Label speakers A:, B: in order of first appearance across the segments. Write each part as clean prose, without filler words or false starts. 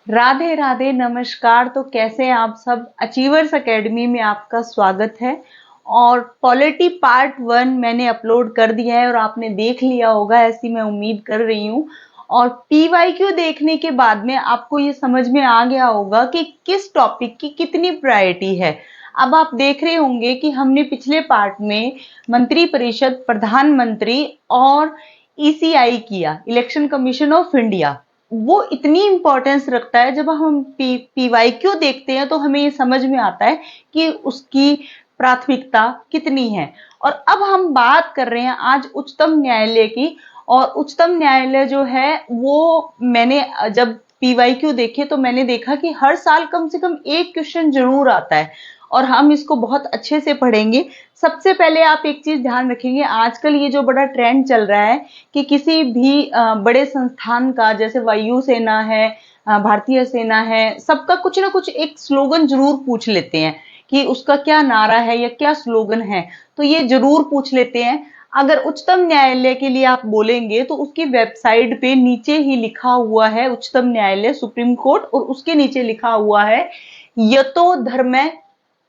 A: राधे राधे, नमस्कार। तो कैसे हैं आप सब। अचीवर्स एकेडमी में आपका स्वागत है। और पॉलिटी पार्ट 1 मैंने अपलोड कर दिया है और आपने देख लिया होगा, ऐसी मैं उम्मीद कर रही हूँ। और पीवाईक्यू देखने के बाद में आपको ये समझ में आ गया होगा कि किस टॉपिक की कितनी प्रायोरिटी है। अब आप देख रहे होंगे कि हमने पिछले पार्ट में मंत्री परिषद, प्रधानमंत्री और ईसीआई किया, इलेक्शन कमीशन ऑफ इंडिया। वो इतनी इंपॉर्टेंस रखता है। जब हम पीवाईक्यू देखते हैं तो हमें ये समझ में आता है कि उसकी प्राथमिकता कितनी है। और अब हम बात कर रहे हैं आज उच्चतम न्यायालय की। और उच्चतम न्यायालय जो है वो मैंने जब पीवाईक्यू देखे तो मैंने देखा कि हर साल कम से कम एक क्वेश्चन जरूर आता है और हम इसको बहुत अच्छे से पढ़ेंगे। सबसे पहले आप एक चीज ध्यान रखेंगे, आजकल ये जो बड़ा ट्रेंड चल रहा है कि किसी भी बड़े संस्थान का, जैसे वायु सेना है, भारतीय सेना है, सबका कुछ ना कुछ एक स्लोगन जरूर पूछ लेते हैं कि उसका क्या नारा है या क्या स्लोगन है। तो ये जरूर पूछ लेते हैं। अगर उच्चतम न्यायालय के लिए आप बोलेंगे तो उसकी वेबसाइट पे नीचे ही लिखा हुआ है उच्चतम न्यायालय, सुप्रीम कोर्ट, और उसके नीचे लिखा हुआ है यतो धर्म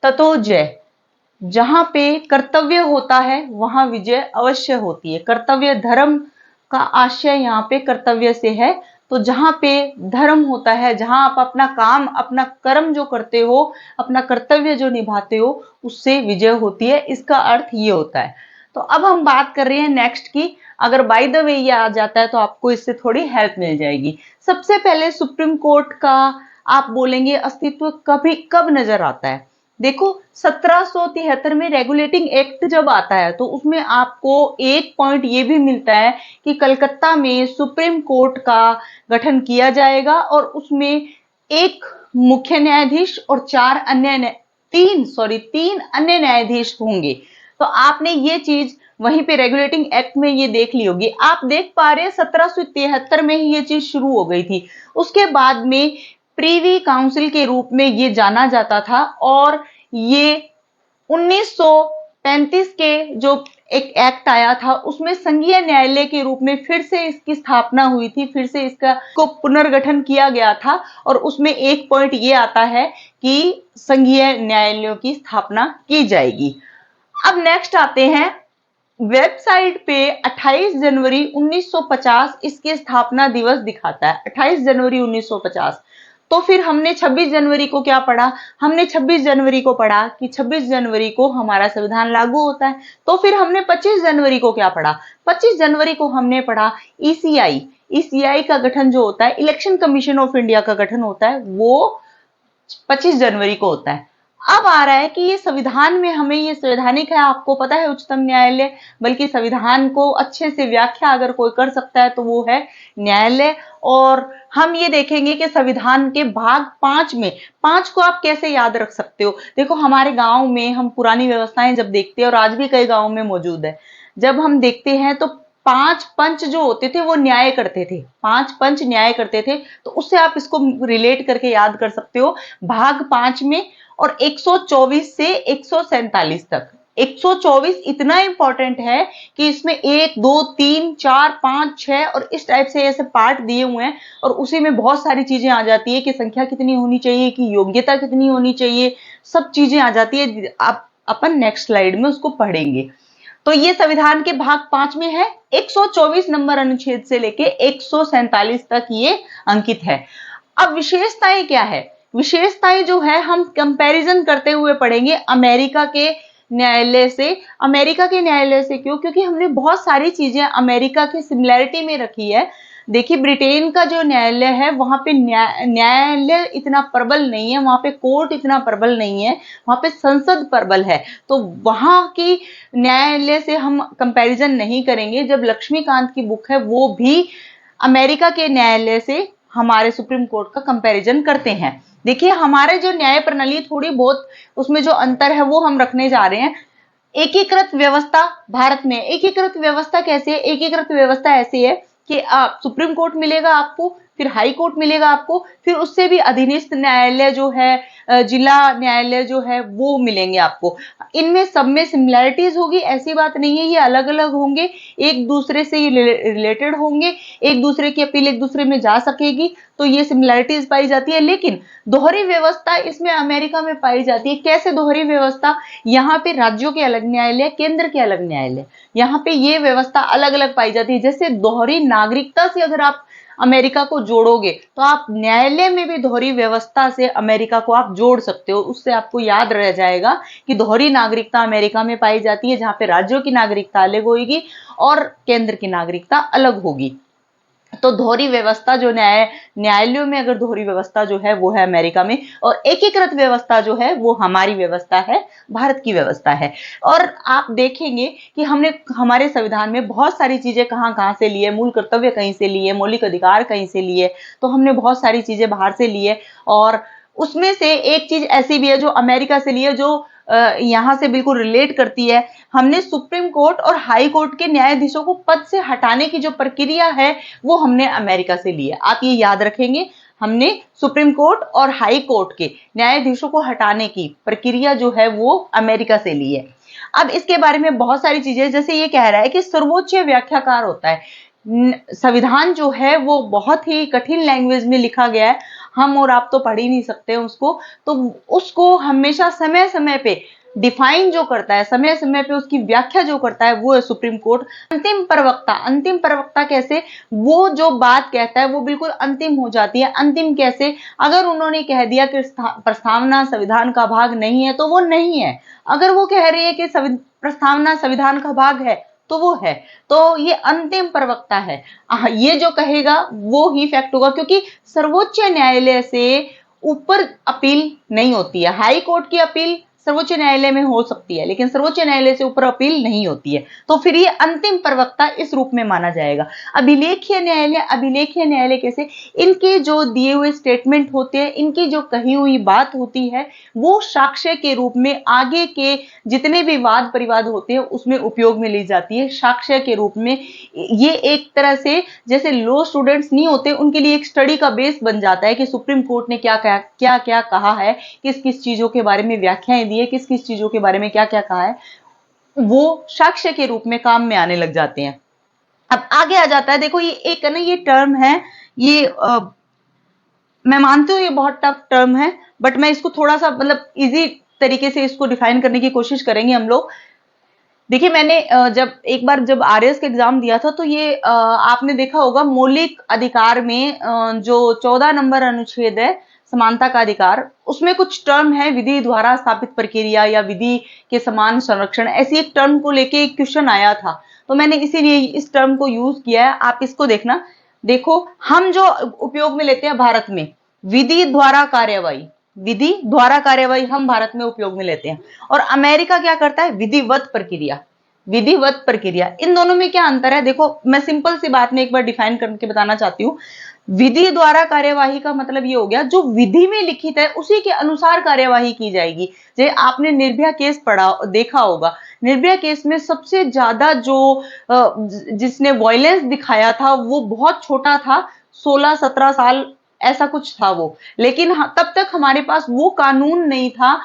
A: ततो जय। जहां पे कर्तव्य होता है वहां विजय अवश्य होती है। कर्तव्य धर्म का आशय यहाँ पे कर्तव्य से है। तो जहां पे धर्म होता है, जहां आप अपना काम, अपना कर्म जो करते हो, अपना कर्तव्य जो निभाते हो, उससे विजय होती है। इसका अर्थ ये होता है। तो अब हम बात कर रहे हैं नेक्स्ट की। अगर बाय द वे ये आ जाता है तो आपको इससे थोड़ी हेल्प मिल जाएगी। सबसे पहले सुप्रीम कोर्ट का आप बोलेंगे अस्तित्व कभी कब नजर आता है। देखो, 1773 में रेगुलेटिंग एक्ट जब आता है तो उसमें आपको एक पॉइंट ये भी मिलता है कि कलकत्ता में सुप्रीम कोर्ट का गठन किया जाएगा और उसमें एक मुख्य न्यायाधीश और तीन अन्य न्यायाधीश होंगे। तो आपने ये चीज वहीं पे रेगुलेटिंग एक्ट में ये देख ली होगी। आप देख पा रहे हैं 1773 में ही ये चीज शुरू हो गई थी। उसके बाद में प्रीवी काउंसिल के रूप में ये जाना जाता था। और ये 1935 के जो एक एक्ट आया था उसमें संघीय न्यायालय के रूप में फिर से इसकी स्थापना हुई थी, फिर से इसका को पुनर्गठन किया गया था। और उसमें एक पॉइंट ये आता है कि संघीय न्यायालयों की स्थापना की जाएगी। अब नेक्स्ट आते हैं, वेबसाइट पे 28 जनवरी 1950 इसके स्थापना दिवस दिखाता है, 28 जनवरी 1950। तो फिर हमने 26 जनवरी को क्या पढ़ा, हमने 26 जनवरी को पढ़ा कि 26 जनवरी को हमारा संविधान लागू होता है। तो फिर हमने 25 जनवरी को क्या पढ़ा, 25 जनवरी को हमने पढ़ा ईसीआई। ईसीआई का गठन जो होता है, इलेक्शन कमीशन ऑफ इंडिया का गठन होता है, वो 25 जनवरी को होता है। अब आ रहा है कि ये संविधान में हमें ये संवैधानिक है, आपको पता है उच्चतम न्यायालय, बल्कि संविधान को अच्छे से व्याख्या अगर कोई कर सकता है तो वो है न्यायालय। और हम ये देखेंगे कि संविधान के भाग 5 में, 5 को आप कैसे याद रख सकते हो। देखो, हमारे गांव में हम पुरानी व्यवस्थाएं जब देखते हैं, और आज भी कई गांवों में मौजूद है, जब हम देखते हैं तो 5 पंच जो होते थे वो न्याय करते थे, 5 पंच न्याय करते थे। तो उससे आप इसको रिलेट करके याद कर सकते हो भाग 5 में। और 124 से 147 तक, 124 इतना इंपॉर्टेंट है कि इसमें 1 2 3 4 5 6 और इस टाइप से ऐसे पार्ट दिए हुए हैं। और उसी में बहुत सारी चीजें आ जाती है कि संख्या कितनी होनी चाहिए, कि योग्यता कितनी होनी चाहिए, सब चीजें आ जाती है। आप अपन नेक्स्ट स्लाइड में उसको पढ़ेंगे। तो ये संविधान के भाग 5 में है, 124 नंबर अनुच्छेद से लेके 147 तक ये अंकित है। अब विशेषताएं क्या है, विशेषताएं जो है हम कंपैरिजन करते हुए पढ़ेंगे अमेरिका के न्यायालय से। अमेरिका के न्यायालय से क्यों, क्योंकि हमने बहुत सारी चीजें अमेरिका की सिमिलैरिटी में रखी है। देखिए, ब्रिटेन का जो न्यायालय है वहां पे न्यायालय इतना प्रबल नहीं है, वहां पे कोर्ट इतना प्रबल नहीं है, वहां पे संसद प्रबल है। तो वहां की न्यायालय से हम कंपैरिजन नहीं करेंगे। जब लक्ष्मीकांत की बुक है वो भी अमेरिका के न्यायालय से हमारे सुप्रीम कोर्ट का कंपैरिजन करते हैं। देखिए, हमारे जो न्याय प्रणाली थोड़ी बहुत उसमें जो अंतर है वो हम रखने जा रहे हैं। एकीकृत व्यवस्था भारत में, एकीकृत व्यवस्था कैसे है, एकीकृत व्यवस्था ऐसी है कि आप सुप्रीम कोर्ट मिलेगा आपको, फिर हाई कोर्ट मिलेगा आपको, फिर उससे भी अधीनस्थ न्यायालय जो है जिला न्यायालय जो है वो मिलेंगे आपको। इनमें सब में सिमिलैरिटीज होगी, ऐसी बात नहीं है, ये अलग अलग होंगे, एक दूसरे से ये रिलेटेड होंगे, एक दूसरे की अपील एक दूसरे में जा सकेगी, तो ये सिमिलैरिटीज पाई जाती है। लेकिन दोहरी व्यवस्था इसमें अमेरिका में पाई जाती है। कैसे दोहरी व्यवस्था? यहाँ पे राज्यों के अलग न्यायालय, केंद्र के अलग न्यायालय, यहाँ पे ये व्यवस्था अलग अलग पाई जाती है। जैसे दोहरी नागरिकता से अगर आप अमेरिका को जोड़ोगे तो आप न्यायालय में भी दोहरी व्यवस्था से अमेरिका को आप जोड़ सकते हो। उससे आपको याद रह जाएगा कि दोहरी नागरिकता अमेरिका में पाई जाती है, जहां पे राज्यों की नागरिकता अलग होगी और केंद्र की नागरिकता अलग होगी। तो दोहरी व्यवस्था जो न्यायालयों में अगर दोहरी व्यवस्था जो है वो है अमेरिका में, और एकीकृत व्यवस्था जो है वो हमारी व्यवस्था है, भारत की व्यवस्था है। और आप देखेंगे कि हमने हमारे संविधान में बहुत सारी चीजें कहां कहां से लिए, मूल कर्तव्य कहीं से लिए, मौलिक अधिकार कहीं से लिए, तो हमने बहुत सारी चीजें बाहर से लिए। और उसमें से एक चीज ऐसी भी है जो अमेरिका से लिए, जो यहां से बिल्कुल रिलेट करती है। हमने सुप्रीम कोर्ट और हाई कोर्ट के न्यायाधीशों को पद से हटाने की जो प्रक्रिया है वो हमने अमेरिका से ली है। आप ये याद रखेंगे, हमने सुप्रीम कोर्ट और हाई कोर्ट के न्यायाधीशों को हटाने की प्रक्रिया जो है वो अमेरिका से ली है। अब इसके बारे में बहुत सारी चीजें, जैसे ये कह रहा है कि सर्वोच्च व्याख्याकार होता है। संविधान जो है वो बहुत ही कठिन लैंग्वेज में लिखा गया है, हम और आप तो पढ़ ही नहीं सकते उसको, तो उसको हमेशा समय समय पे डिफाइन जो करता है, समय समय पे उसकी व्याख्या जो करता है वो है सुप्रीम कोर्ट। अंतिम प्रवक्ता, अंतिम प्रवक्ता कैसे? वो जो बात कहता है वो बिल्कुल अंतिम हो जाती है। अंतिम कैसे? अगर उन्होंने कह दिया कि प्रस्तावना संविधान का भाग नहीं है तो वो नहीं है, अगर वो कह रही है कि प्रस्तावना संविधान का भाग है तो वो है, तो ये अंतिम प्रवक्ता है। ये जो कहेगा वो ही फैक्ट होगा, क्योंकि सर्वोच्च न्यायालय से ऊपर अपील नहीं होती है। हाई कोर्ट की अपील सर्वोच्च न्यायालय में हो सकती है, लेकिन सर्वोच्च न्यायालय से ऊपर अपील नहीं होती है, तो फिर ये अंतिम प्रवक्ता इस रूप में माना जाएगा। अभिलेखीय न्यायालय, अभिलेखीय न्यायालय कैसे? इनके जो दिए हुए स्टेटमेंट होते हैं, इनकी जो कही हुई बात होती है, वो साक्ष्य के रूप में आगे के जितने भी वाद परिवाद होते हैं उसमें उपयोग में ली जाती है, साक्ष्य के रूप में। ये एक तरह से जैसे लॉ स्टूडेंट्स नहीं होते, उनके लिए एक स्टडी का बेस बन जाता है कि सुप्रीम कोर्ट ने क्या क्या कहा है, किस किस चीजों के बारे में व्याख्याएं दी है, किस किस चीजों के बारे में क्या क्या कहा है, वो साक्ष्य के रूप में काम में आने लग जाते हैं। अब आगे आ जाता है, देखो ये एक ना ये टर्म है, ये मैं मानती हूँ ये बहुत टफ टर्म है, बट मैं इसको थोड़ा सा मतलब इजी तरीके से इसको डिफाइन करने की कोशिश करेंगे हम लोग। देखिए मैंने जब आरएस का एग्जाम दिया था तो ये आपने देखा होगा मौलिक अधिकार में जो 14 नंबर अनुच्छेद है समानता का अधिकार, उसमें कुछ टर्म है विधि द्वारा स्थापित प्रक्रिया या विधि के समान संरक्षण, ऐसी एक टर्म को लेके एक क्वेश्चन आया था, तो मैंने इसीलिए इस टर्म को यूज किया है। आप इसको देखना, देखो हम जो उपयोग में लेते हैं भारत में विधि द्वारा कार्यवाही, विधि द्वारा कार्यवाही हम भारत में उपयोग में लेते हैं, और अमेरिका क्या करता है? विधिवत प्रक्रिया, विधिवत प्रक्रिया। इन दोनों में क्या अंतर है? देखो मैं सिंपल सी बात में एक बार डिफाइन करके बताना चाहती हूँ। विधि द्वारा कार्यवाही का मतलब ये हो गया जो विधि में लिखित है उसी के अनुसार कार्यवाही की जाएगी। जैसे आपने निर्भया केस पढ़ा देखा होगा, निर्भया केस में सबसे ज्यादा जो जिसने वायलेंस दिखाया था वो बहुत छोटा था, 16-17 साल ऐसा कुछ था वो, लेकिन तब तक हमारे पास वो कानून नहीं था,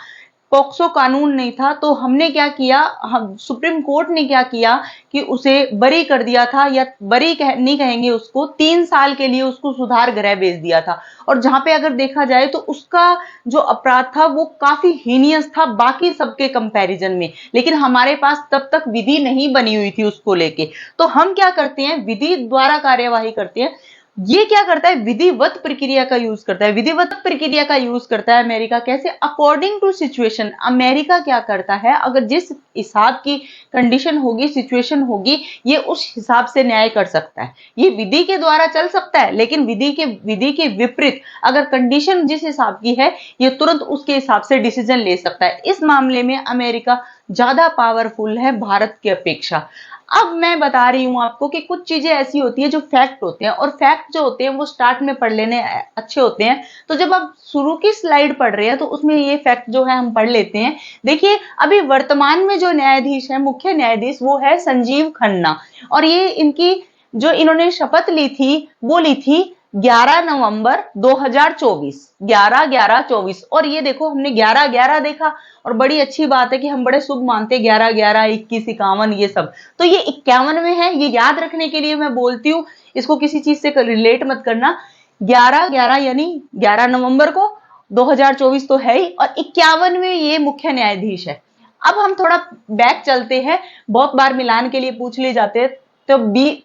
A: पॉक्सो कानून नहीं था, तो हमने क्या किया, हम सुप्रीम कोर्ट ने क्या किया कि उसे बरी कर दिया था, या बरी नहीं कहेंगे उसको, 3 साल के लिए उसको सुधार गृह भेज दिया था। और जहां पे अगर देखा जाए तो उसका जो अपराध था वो काफी हीनियस था बाकी सबके कंपैरिजन में, लेकिन हमारे पास तब तक विधि नहीं बनी हुई थी उसको लेके, तो हम क्या करते हैं? विधि द्वारा कार्यवाही करते हैं। ये क्या करता है? विधिवत प्रक्रिया का यूज करता है, विधिवत प्रक्रिया का यूज करता है अमेरिका। कैसे? According to situation. अमेरिका क्या करता है, अगर जिस हिसाब की कंडीशन होगी, सिचुएशन होगी, ये उस हिसाब से न्याय कर सकता है। ये विधि के द्वारा चल सकता है, लेकिन विधि के विपरीत अगर कंडीशन जिस हिसाब की है, ये तुरंत उसके हिसाब से डिसीजन ले सकता है। इस मामले में अमेरिका ज्यादा पावरफुल है भारत की अपेक्षा। अब मैं बता रही हूं आपको कि कुछ चीजें ऐसी होती है जो फैक्ट होते हैं, और फैक्ट जो होते हैं वो स्टार्ट में पढ़ लेने अच्छे होते हैं, तो जब आप शुरू की स्लाइड पढ़ रहे हैं तो उसमें ये फैक्ट जो है हम पढ़ लेते हैं। देखिए अभी वर्तमान में जो न्यायाधीश है, मुख्य न्यायाधीश, वो है संजीव खन्ना, और ये इनकी जो इन्होंने शपथ ली थी वो ली थी 11 नवंबर 2024, 11/11/24। और ये देखो हमने 11/11 देखा, और बड़ी अच्छी बात है कि हम बड़े शुभ मानते हैं 11/11, 21, 51 ये सब। तो ये 51 में है, ये याद रखने के लिए मैं बोलती हूँ, इसको किसी चीज से रिलेट मत करना। 11/11 यानी 11 नवंबर को 2024 तो है ही, और 51 में ये मुख्य न्यायाधीश है। अब हम थोड़ा बैक चलते हैं, बहुत बार मिलान के लिए पूछ लिए जाते हैं। तो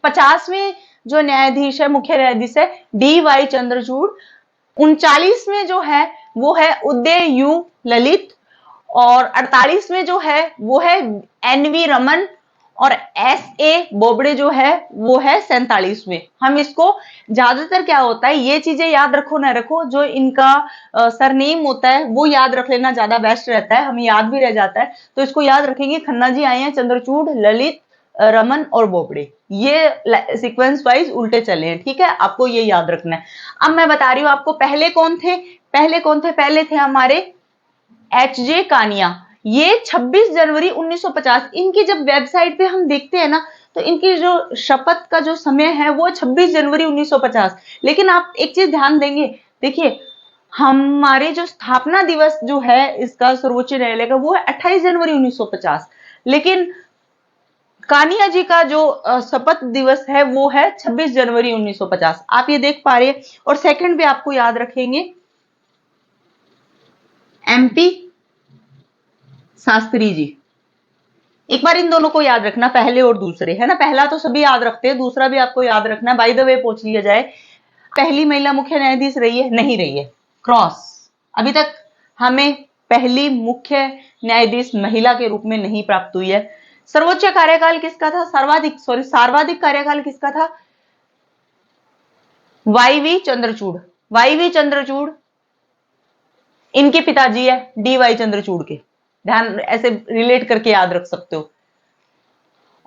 A: 50वें जो न्यायाधीश है, मुख्य न्यायाधीश है DY चंद्रचूड़। 39 में जो है वो है उदय यू ललित, और 48 में जो है वो है NV रमन, और SA बोबड़े जो है वो है 47 में। हम इसको ज्यादातर क्या होता है, ये चीजें याद रखो ना रखो, जो इनका सरनेम होता है वो याद रख लेना ज्यादा बेस्ट रहता है, हमें याद भी रह जाता है। तो इसको याद रखेंगे, खन्ना जी आए हैं, चंद्रचूड़, ललित, रमन और बोबड़े, ये सीक्वेंस वाइज उल्टे चले हैं, ठीक है, आपको ये याद रखना है। अब मैं बता रही हूं आपको पहले कौन थे, पहले थे हमारे HJ कानिया। ये 26 जनवरी 1950, इनकी जब वेबसाइट पे हम देखते हैं ना, तो इनकी जो शपथ का जो समय है वो 26 जनवरी 1950। लेकिन आप एक चीज ध्यान देंगे, देखिए हमारे जो स्थापना दिवस जो है इसका सर्वोच्च न्यायालय का, वो है 28 जनवरी 1950। लेकिन कानिया जी का जो शपथ दिवस है वो है 26 जनवरी 1950। आप ये देख पा रहे हैं। और सेकंड पे आपको याद रखेंगे MP शास्त्री जी। एक बार इन दोनों को याद रखना, पहले और दूसरे, है ना, पहला तो सभी याद रखते हैं, दूसरा भी आपको याद रखना है। बाय द वे पूछ लिया जाए, पहली महिला मुख्य न्यायाधीश रही है, नहीं रही है, क्रॉस। अभी तक हमें पहली मुख्य न्यायाधीश महिला के रूप में नहीं प्राप्त हुई है। सर्वोच्च कार्यकाल किसका था, सर्वाधिक कार्यकाल किसका था, YV चंद्रचूड़। YV चंद्रचूड़ इनके पिताजी है DY चंद्रचूड़ के, ध्यान ऐसे रिलेट करके याद रख सकते हो।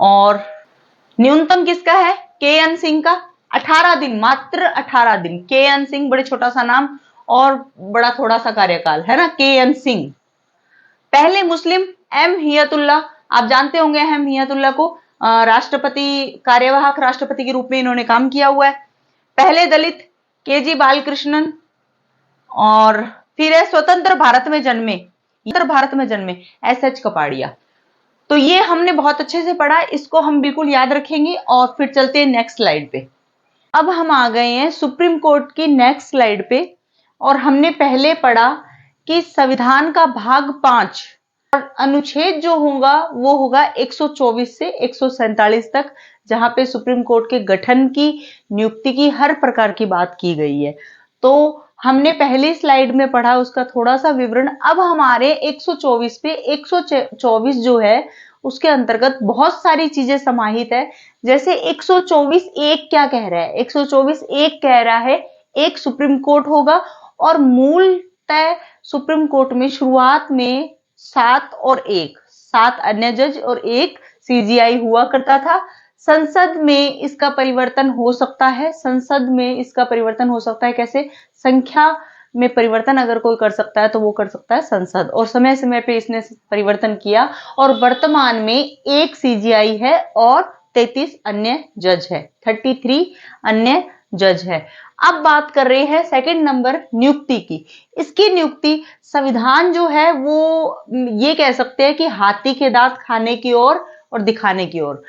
A: और न्यूनतम किसका है, KN सिंह का, 18 दिन, मात्र 18 दिन। KN सिंह, बड़े छोटा सा नाम और बड़ा थोड़ा सा कार्यकाल, है ना, KN सिंह। पहले मुस्लिम M हियतुल्ला, आप जानते होंगे M हियतुल्ला को, राष्ट्रपति, कार्यवाहक राष्ट्रपति के रूप में इन्होंने काम किया हुआ है। पहले दलित KG बालकृष्णन। और फिर है स्वतंत्र भारत में जन्मे SH कपाड़िया। तो ये हमने बहुत अच्छे से पढ़ा, इसको हम बिल्कुल याद रखेंगे। और फिर चलते हैं नेक्स्ट स्लाइड पे। अब हम आ गए हैं सुप्रीम कोर्ट की नेक्स्ट स्लाइड पे, और हमने पहले पढ़ा कि संविधान का भाग 5 और अनुच्छेद जो होगा वो होगा 124 से 147 तक, जहां पे सुप्रीम कोर्ट के गठन की, नियुक्ति की, हर प्रकार की बात की गई है। तो हमने पहली स्लाइड में पढ़ा उसका थोड़ा सा विवरण। अब हमारे 124 पे, 124 जो है उसके अंतर्गत बहुत सारी चीजें समाहित है। जैसे 124 एक क्या कह रहा है, 124 एक कह रहा है एक सुप्रीम कोर्ट होगा, और मूलतः सुप्रीम कोर्ट में शुरुआत में 7 अन्य जज और 1 CGI हुआ करता था। संसद में इसका परिवर्तन हो सकता है, कैसे, संख्या में परिवर्तन अगर कोई कर सकता है तो वो कर सकता है संसद, और समय समय पे इसने परिवर्तन किया। और वर्तमान में 1 CGI है और 33 अन्य जज है, 33 अन्य जज है। अब बात कर रहे हैं सेकंड नंबर नियुक्ति की। इसकी नियुक्ति संविधान जो है वो ये कह सकते हैं कि हाथी के दांत खाने की ओर और दिखाने की ओर।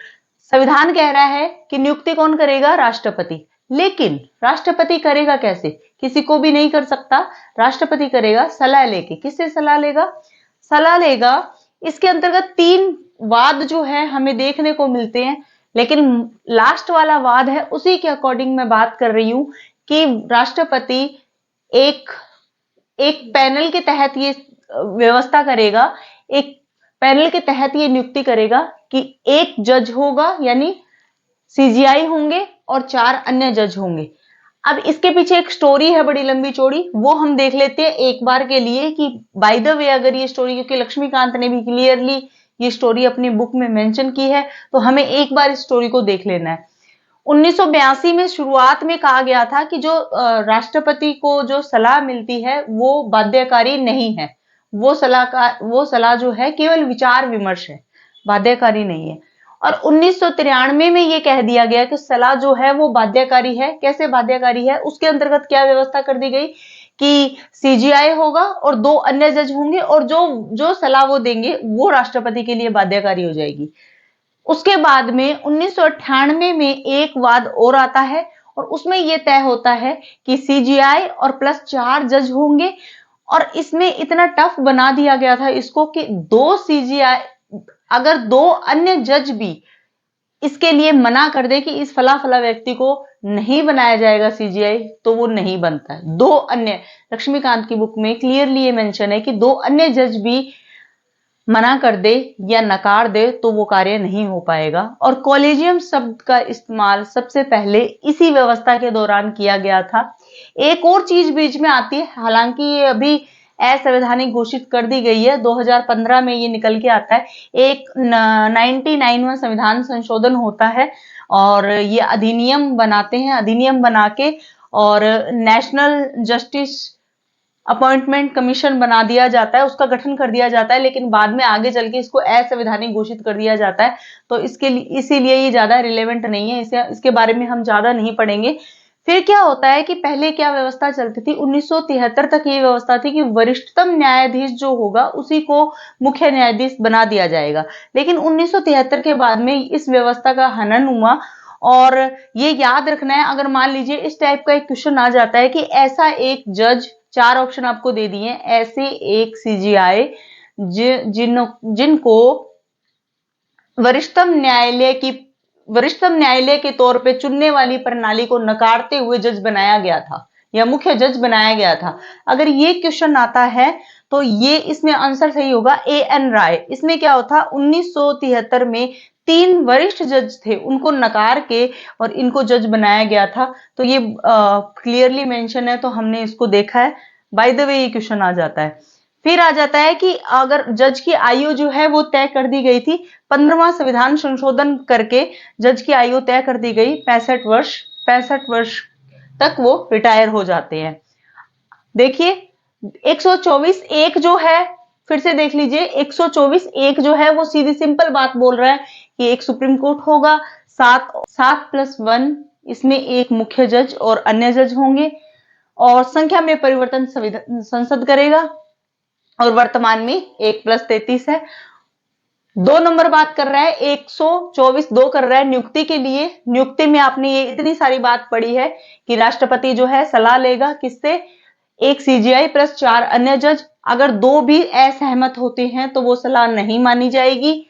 A: संविधान कह रहा है कि नियुक्ति कौन करेगा, राष्ट्रपति। लेकिन राष्ट्रपति करेगा कैसे, किसी को भी नहीं कर सकता, राष्ट्रपति करेगा सलाह लेके। किससे सलाह लेगा, इसके अंतर्गत 3 वाद जो है हमें देखने को मिलते हैं, लेकिन लास्ट वाला वाद है उसी के अकॉर्डिंग मैं बात कर रही हूं कि राष्ट्रपति एक पैनल के तहत ये व्यवस्था करेगा, एक पैनल के तहत ये नियुक्ति करेगा कि 1 जज होगा, यानी CGI होंगे, और 4 अन्य जज होंगे। अब इसके पीछे एक स्टोरी है बड़ी लंबी चौड़ी, वो हम देख लेते हैं एक बार के लिए कि बाय द वे अगर ये स्टोरी, क्योंकि लक्ष्मीकांत ने भी क्लियरली ये स्टोरी अपनी बुक में मेंशन की है, तो हमें एक बार इस स्टोरी को देख लेना है। 1982 में शुरुआत में कहा गया था कि जो राष्ट्रपति को जो सलाह मिलती है वो बाध्यकारी नहीं है, वो सलाह जो है केवल विचार विमर्श है, बाध्यकारी नहीं है। और 1993 में ये कह दिया गया कि सलाह जो है वो बाध्यकारी है। कैसे बाध्यकारी है? उसके अंतर्गत क्या व्यवस्था कर दी गई कि सीजीआई होगा और 2 अन्य जज होंगे और जो जो सलाह वो देंगे वो राष्ट्रपति के लिए बाध्यकारी हो जाएगी। उसके बाद में 1998 में एक वाद और आता है और उसमें यह तय होता है कि सीजीआई और प्लस 4 जज होंगे। और इसमें इतना टफ बना दिया गया था इसको कि 2 सीजीआई, अगर 2 अन्य जज भी इसके लिए मना कर दे कि इस फला फला व्यक्ति को नहीं बनाया जाएगा सीजीआई, तो वो नहीं बनता है। 2 अन्य, लक्ष्मीकांत की बुक में क्लियरली ये मेंशन है कि 2 अन्य जज भी मना कर दे या नकार दे तो वो कार्य नहीं हो पाएगा। और कॉलेजियम शब्द का इस्तेमाल सबसे पहले इसी व्यवस्था के दौरान किया गया था। एक और चीज बीच में आती है, हालांकि ये अभी असंवैधानिक घोषित कर दी गई है, 2015 में ये निकल के आता है। एक 99वां संविधान संशोधन होता है और ये अधिनियम बनाते हैं। अधिनियम बना के और नेशनल जस्टिस अपॉइंटमेंट कमीशन बना दिया जाता है, उसका गठन कर दिया जाता है, लेकिन बाद में आगे चल के इसको असंवैधानिक घोषित कर दिया जाता है। तो इसके लिए, इसीलिए ये ज्यादा रिलेवेंट नहीं है, इसके बारे में हम ज्यादा नहीं पढ़ेंगे। फिर क्या होता है कि पहले क्या व्यवस्था चलती थी, 1973 तक ये व्यवस्था थी कि वरिष्ठतम न्यायाधीश जो होगा उसी को मुख्य न्यायाधीश बना दिया जाएगा। लेकिन 1973 के बाद में इस व्यवस्था का हनन हुआ। और ये याद रखना है, अगर मान लीजिए इस टाइप का एक क्वेश्चन आ जाता है कि ऐसा एक जज, 4 ऑप्शन आपको दे दिए, ऐसे एक सीजीआई जिनको वरिष्ठतम न्यायालय के तौर पे चुनने वाली प्रणाली को नकारते हुए जज बनाया गया था या मुख्य जज बनाया गया था, अगर ये क्वेश्चन आता है तो ये इसमें आंसर सही होगा ए एन राय। इसमें क्या होता, 1973 में 3 वरिष्ठ जज थे, उनको नकार के और इनको जज बनाया गया था। तो ये क्लियरली मेंशन है, तो हमने इसको देखा है। बाय द वे ये क्वेश्चन आ जाता है। फिर आ जाता है कि अगर जज की आयु जो है वो तय कर दी गई थी, 15वां संविधान संशोधन करके जज की आयु तय कर दी गई 65 वर्ष। 65 वर्ष तक वो रिटायर हो जाते हैं। देखिए 124 एक जो है, फिर से देख लीजिए, 124 एक जो है वो सीधी सिंपल बात बोल रहा है कि एक सुप्रीम कोर्ट होगा, 7+1, इसमें एक मुख्य जज और अन्य जज होंगे और संख्या में परिवर्तन संसद करेगा और वर्तमान में 1+33 है। 2 नंबर बात कर रहा है, 124 2 कर रहा है नियुक्ति के लिए। नियुक्ति में आपने ये इतनी सारी बात पढ़ी है कि राष्ट्रपति जो है सलाह लेगा किससे, एक सीजीआई प्लस 4 अन्य जज। अगर 2 भी असहमत होते हैं तो वो सलाह नहीं मानी जाएगी।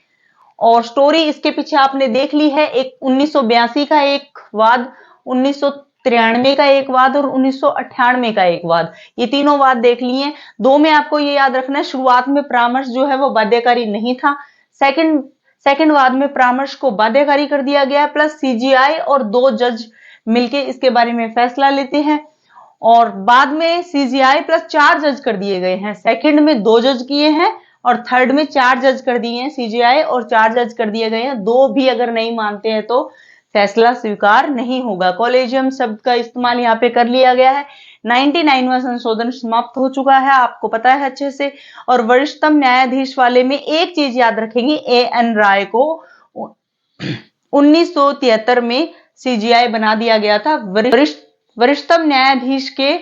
A: और स्टोरी इसके पीछे आपने देख ली है, एक 1982 का एक वाद, 1993 का एक वाद और 1998 का एक वाद, ये तीनों वाद देख लिए। 2 में आपको ये याद रखना है, शुरुआत में परामर्श जो है वो बाध्यकारी नहीं था। सेकंड वाद में परामर्श को बाध्यकारी कर दिया गया, प्लस सीजीआई और 2 जज मिलके इसके बारे में फैसला लेते हैं। और बाद में सीजीआई प्लस 4 जज कर दिए गए हैं। सेकंड में 2 जज किए हैं और थर्ड में 4 जज कर दिए हैं सीजीआई और 4 जज कर दिए गए हैं। 2 भी अगर नहीं मानते हैं तो फैसला स्वीकार नहीं होगा। कॉलेजियम शब्द का इस्तेमाल यहाँ पे कर लिया गया है। 99वां संशोधन समाप्त हो चुका है, आपको पता है अच्छे से। और वरिष्ठतम न्यायाधीश वाले में एक चीज याद रखेंगे, ए एन राय को 1973 में सीजीआई बना दिया गया था, वरिष्ठतम न्यायाधीश के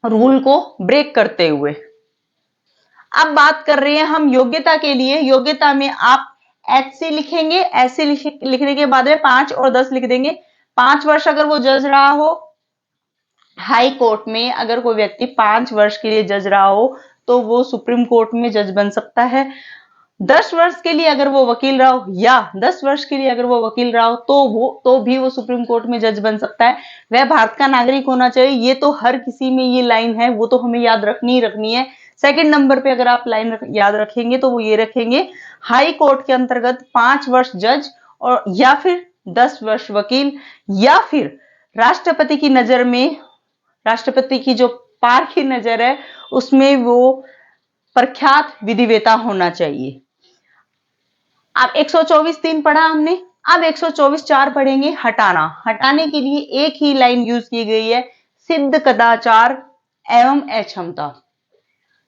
A: रूल को ब्रेक करते हुए। अब बात कर रहे हैं हम योग्यता के लिए। योग्यता में आप एचसी लिखेंगे, एचसी लिखने के बाद में 5 और 10 लिख देंगे। 5 वर्ष अगर वो जज रहा हो हाई कोर्ट में, अगर कोई व्यक्ति 5 वर्ष के लिए जज रहा हो तो वो सुप्रीम कोर्ट में जज बन सकता है। 10 वर्ष के लिए अगर वो वकील रहा हो, या 10 वर्ष के लिए अगर वो वकील रहा हो तो भी वो सुप्रीम कोर्ट में जज बन सकता है। वह भारत का नागरिक होना चाहिए, ये तो हर किसी में ये लाइन है, वो तो हमें याद रखनी ही रखनी है। सेकंड नंबर पे अगर आप लाइन याद रखेंगे तो वो ये रखेंगे, हाई कोर्ट के अंतर्गत 5 वर्ष जज और या फिर 10 वर्ष वकील, या फिर राष्ट्रपति की नजर में, राष्ट्रपति की जो पार की नजर है उसमें वो प्रख्यात विधिवेता होना चाहिए। अब 124(3) पढ़ा हमने, अब 124(4) पढ़ेंगे, हटाना। हटाने के लिए एक ही लाइन यूज की गई है, सिद्ध कदाचार एवं अक्षमता,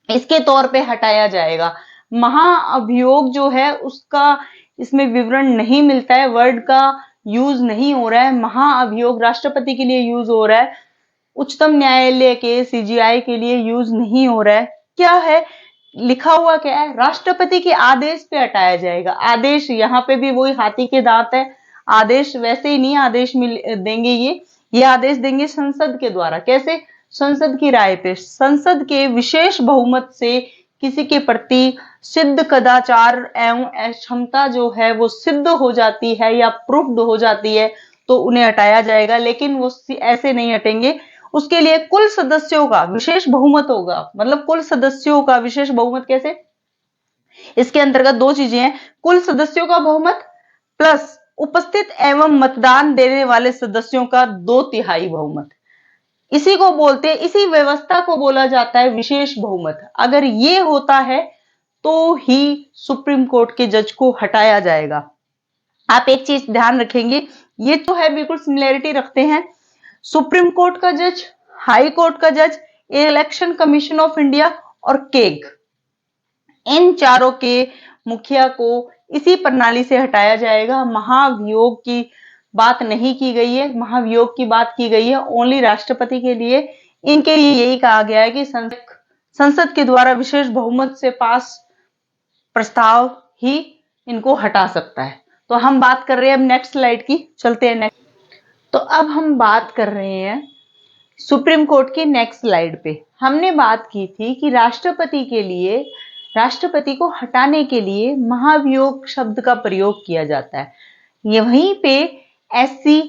A: इसके तौर पे हटाया जाएगा। महाअभियोग जो है उसका इसमें विवरण नहीं मिलता है, वर्ड का यूज नहीं हो रहा है। महाअभियोग राष्ट्रपति के लिए यूज हो रहा है, उच्चतम न्यायालय के सीजीआई के लिए यूज नहीं हो रहा है। क्या है लिखा हुआ, क्या है, राष्ट्रपति के आदेश पे हटाया जाएगा। आदेश यहाँ पे भी वही हाथी के दांत है, आदेश वैसे ही नहीं आदेश मिल देंगे, ये आदेश देंगे संसद के द्वारा। कैसे? संसद की राय पे, संसद के विशेष बहुमत से किसी के प्रति सिद्ध कदाचार एवं अक्षमता जो है वो सिद्ध हो जाती है या प्रूफ्ड हो जाती है तो उन्हें हटाया जाएगा, लेकिन वो ऐसे नहीं हटेंगे। उसके लिए कुल सदस्यों का विशेष बहुमत होगा, मतलब कुल सदस्यों का विशेष बहुमत। कैसे? इसके अंतर्गत दो चीजें हैं, कुल सदस्यों का बहुमत प्लस उपस्थित एवं मतदान देने वाले सदस्यों का 2/3 बहुमत। इसी को बोलते हैं, इसी व्यवस्था को बोला जाता है विशेष बहुमत। अगर ये होता है तो ही सुप्रीम कोर्ट के जज को हटाया जाएगा। आप एक चीज ध्यान रखेंगे, ये तो है बिल्कुल सिमिलैरिटी रखते हैं, सुप्रीम कोर्ट का जज, हाई कोर्ट का जज, इलेक्शन कमीशन ऑफ इंडिया और केग, इन चारों के मुखिया को इसी प्रणाली से हटाया जाएगा। महाभियोग की बात नहीं की गई है, महाभियोग की बात की गई है ओनली राष्ट्रपति के लिए। इनके लिए यही कहा गया है कि संसद के द्वारा विशेष बहुमत से पास प्रस्ताव ही इनको हटा सकता है। तो हम बात कर रहे हैं अब नेक्स्ट स्लाइड की, चलते हैं नेक्स्ट। तो अब हम बात कर रहे हैं सुप्रीम कोर्ट की नेक्स्ट स्लाइड पे। हमने बात की थी कि राष्ट्रपति के लिए, राष्ट्रपति को हटाने के लिए महाभियोग शब्द का प्रयोग किया जाता है। ये वहीं पे एससी,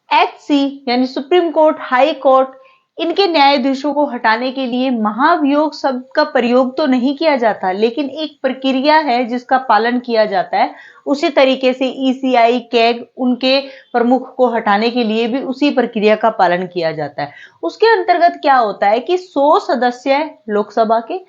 A: एचसी यानी सुप्रीम कोर्ट, हाई कोर्ट, इनके न्यायाधीशों को हटाने के लिए महाभियोग शब्द का प्रयोग तो नहीं किया जाता, लेकिन एक प्रक्रिया है जिसका पालन किया जाता है। उसी तरीके से ईसीआई, कैग, उनके प्रमुख को हटाने के लिए भी उसी प्रक्रिया का पालन किया जाता है। उसके अंतर्गत क्या होता है कि 100 सदस्य लोकसभा के,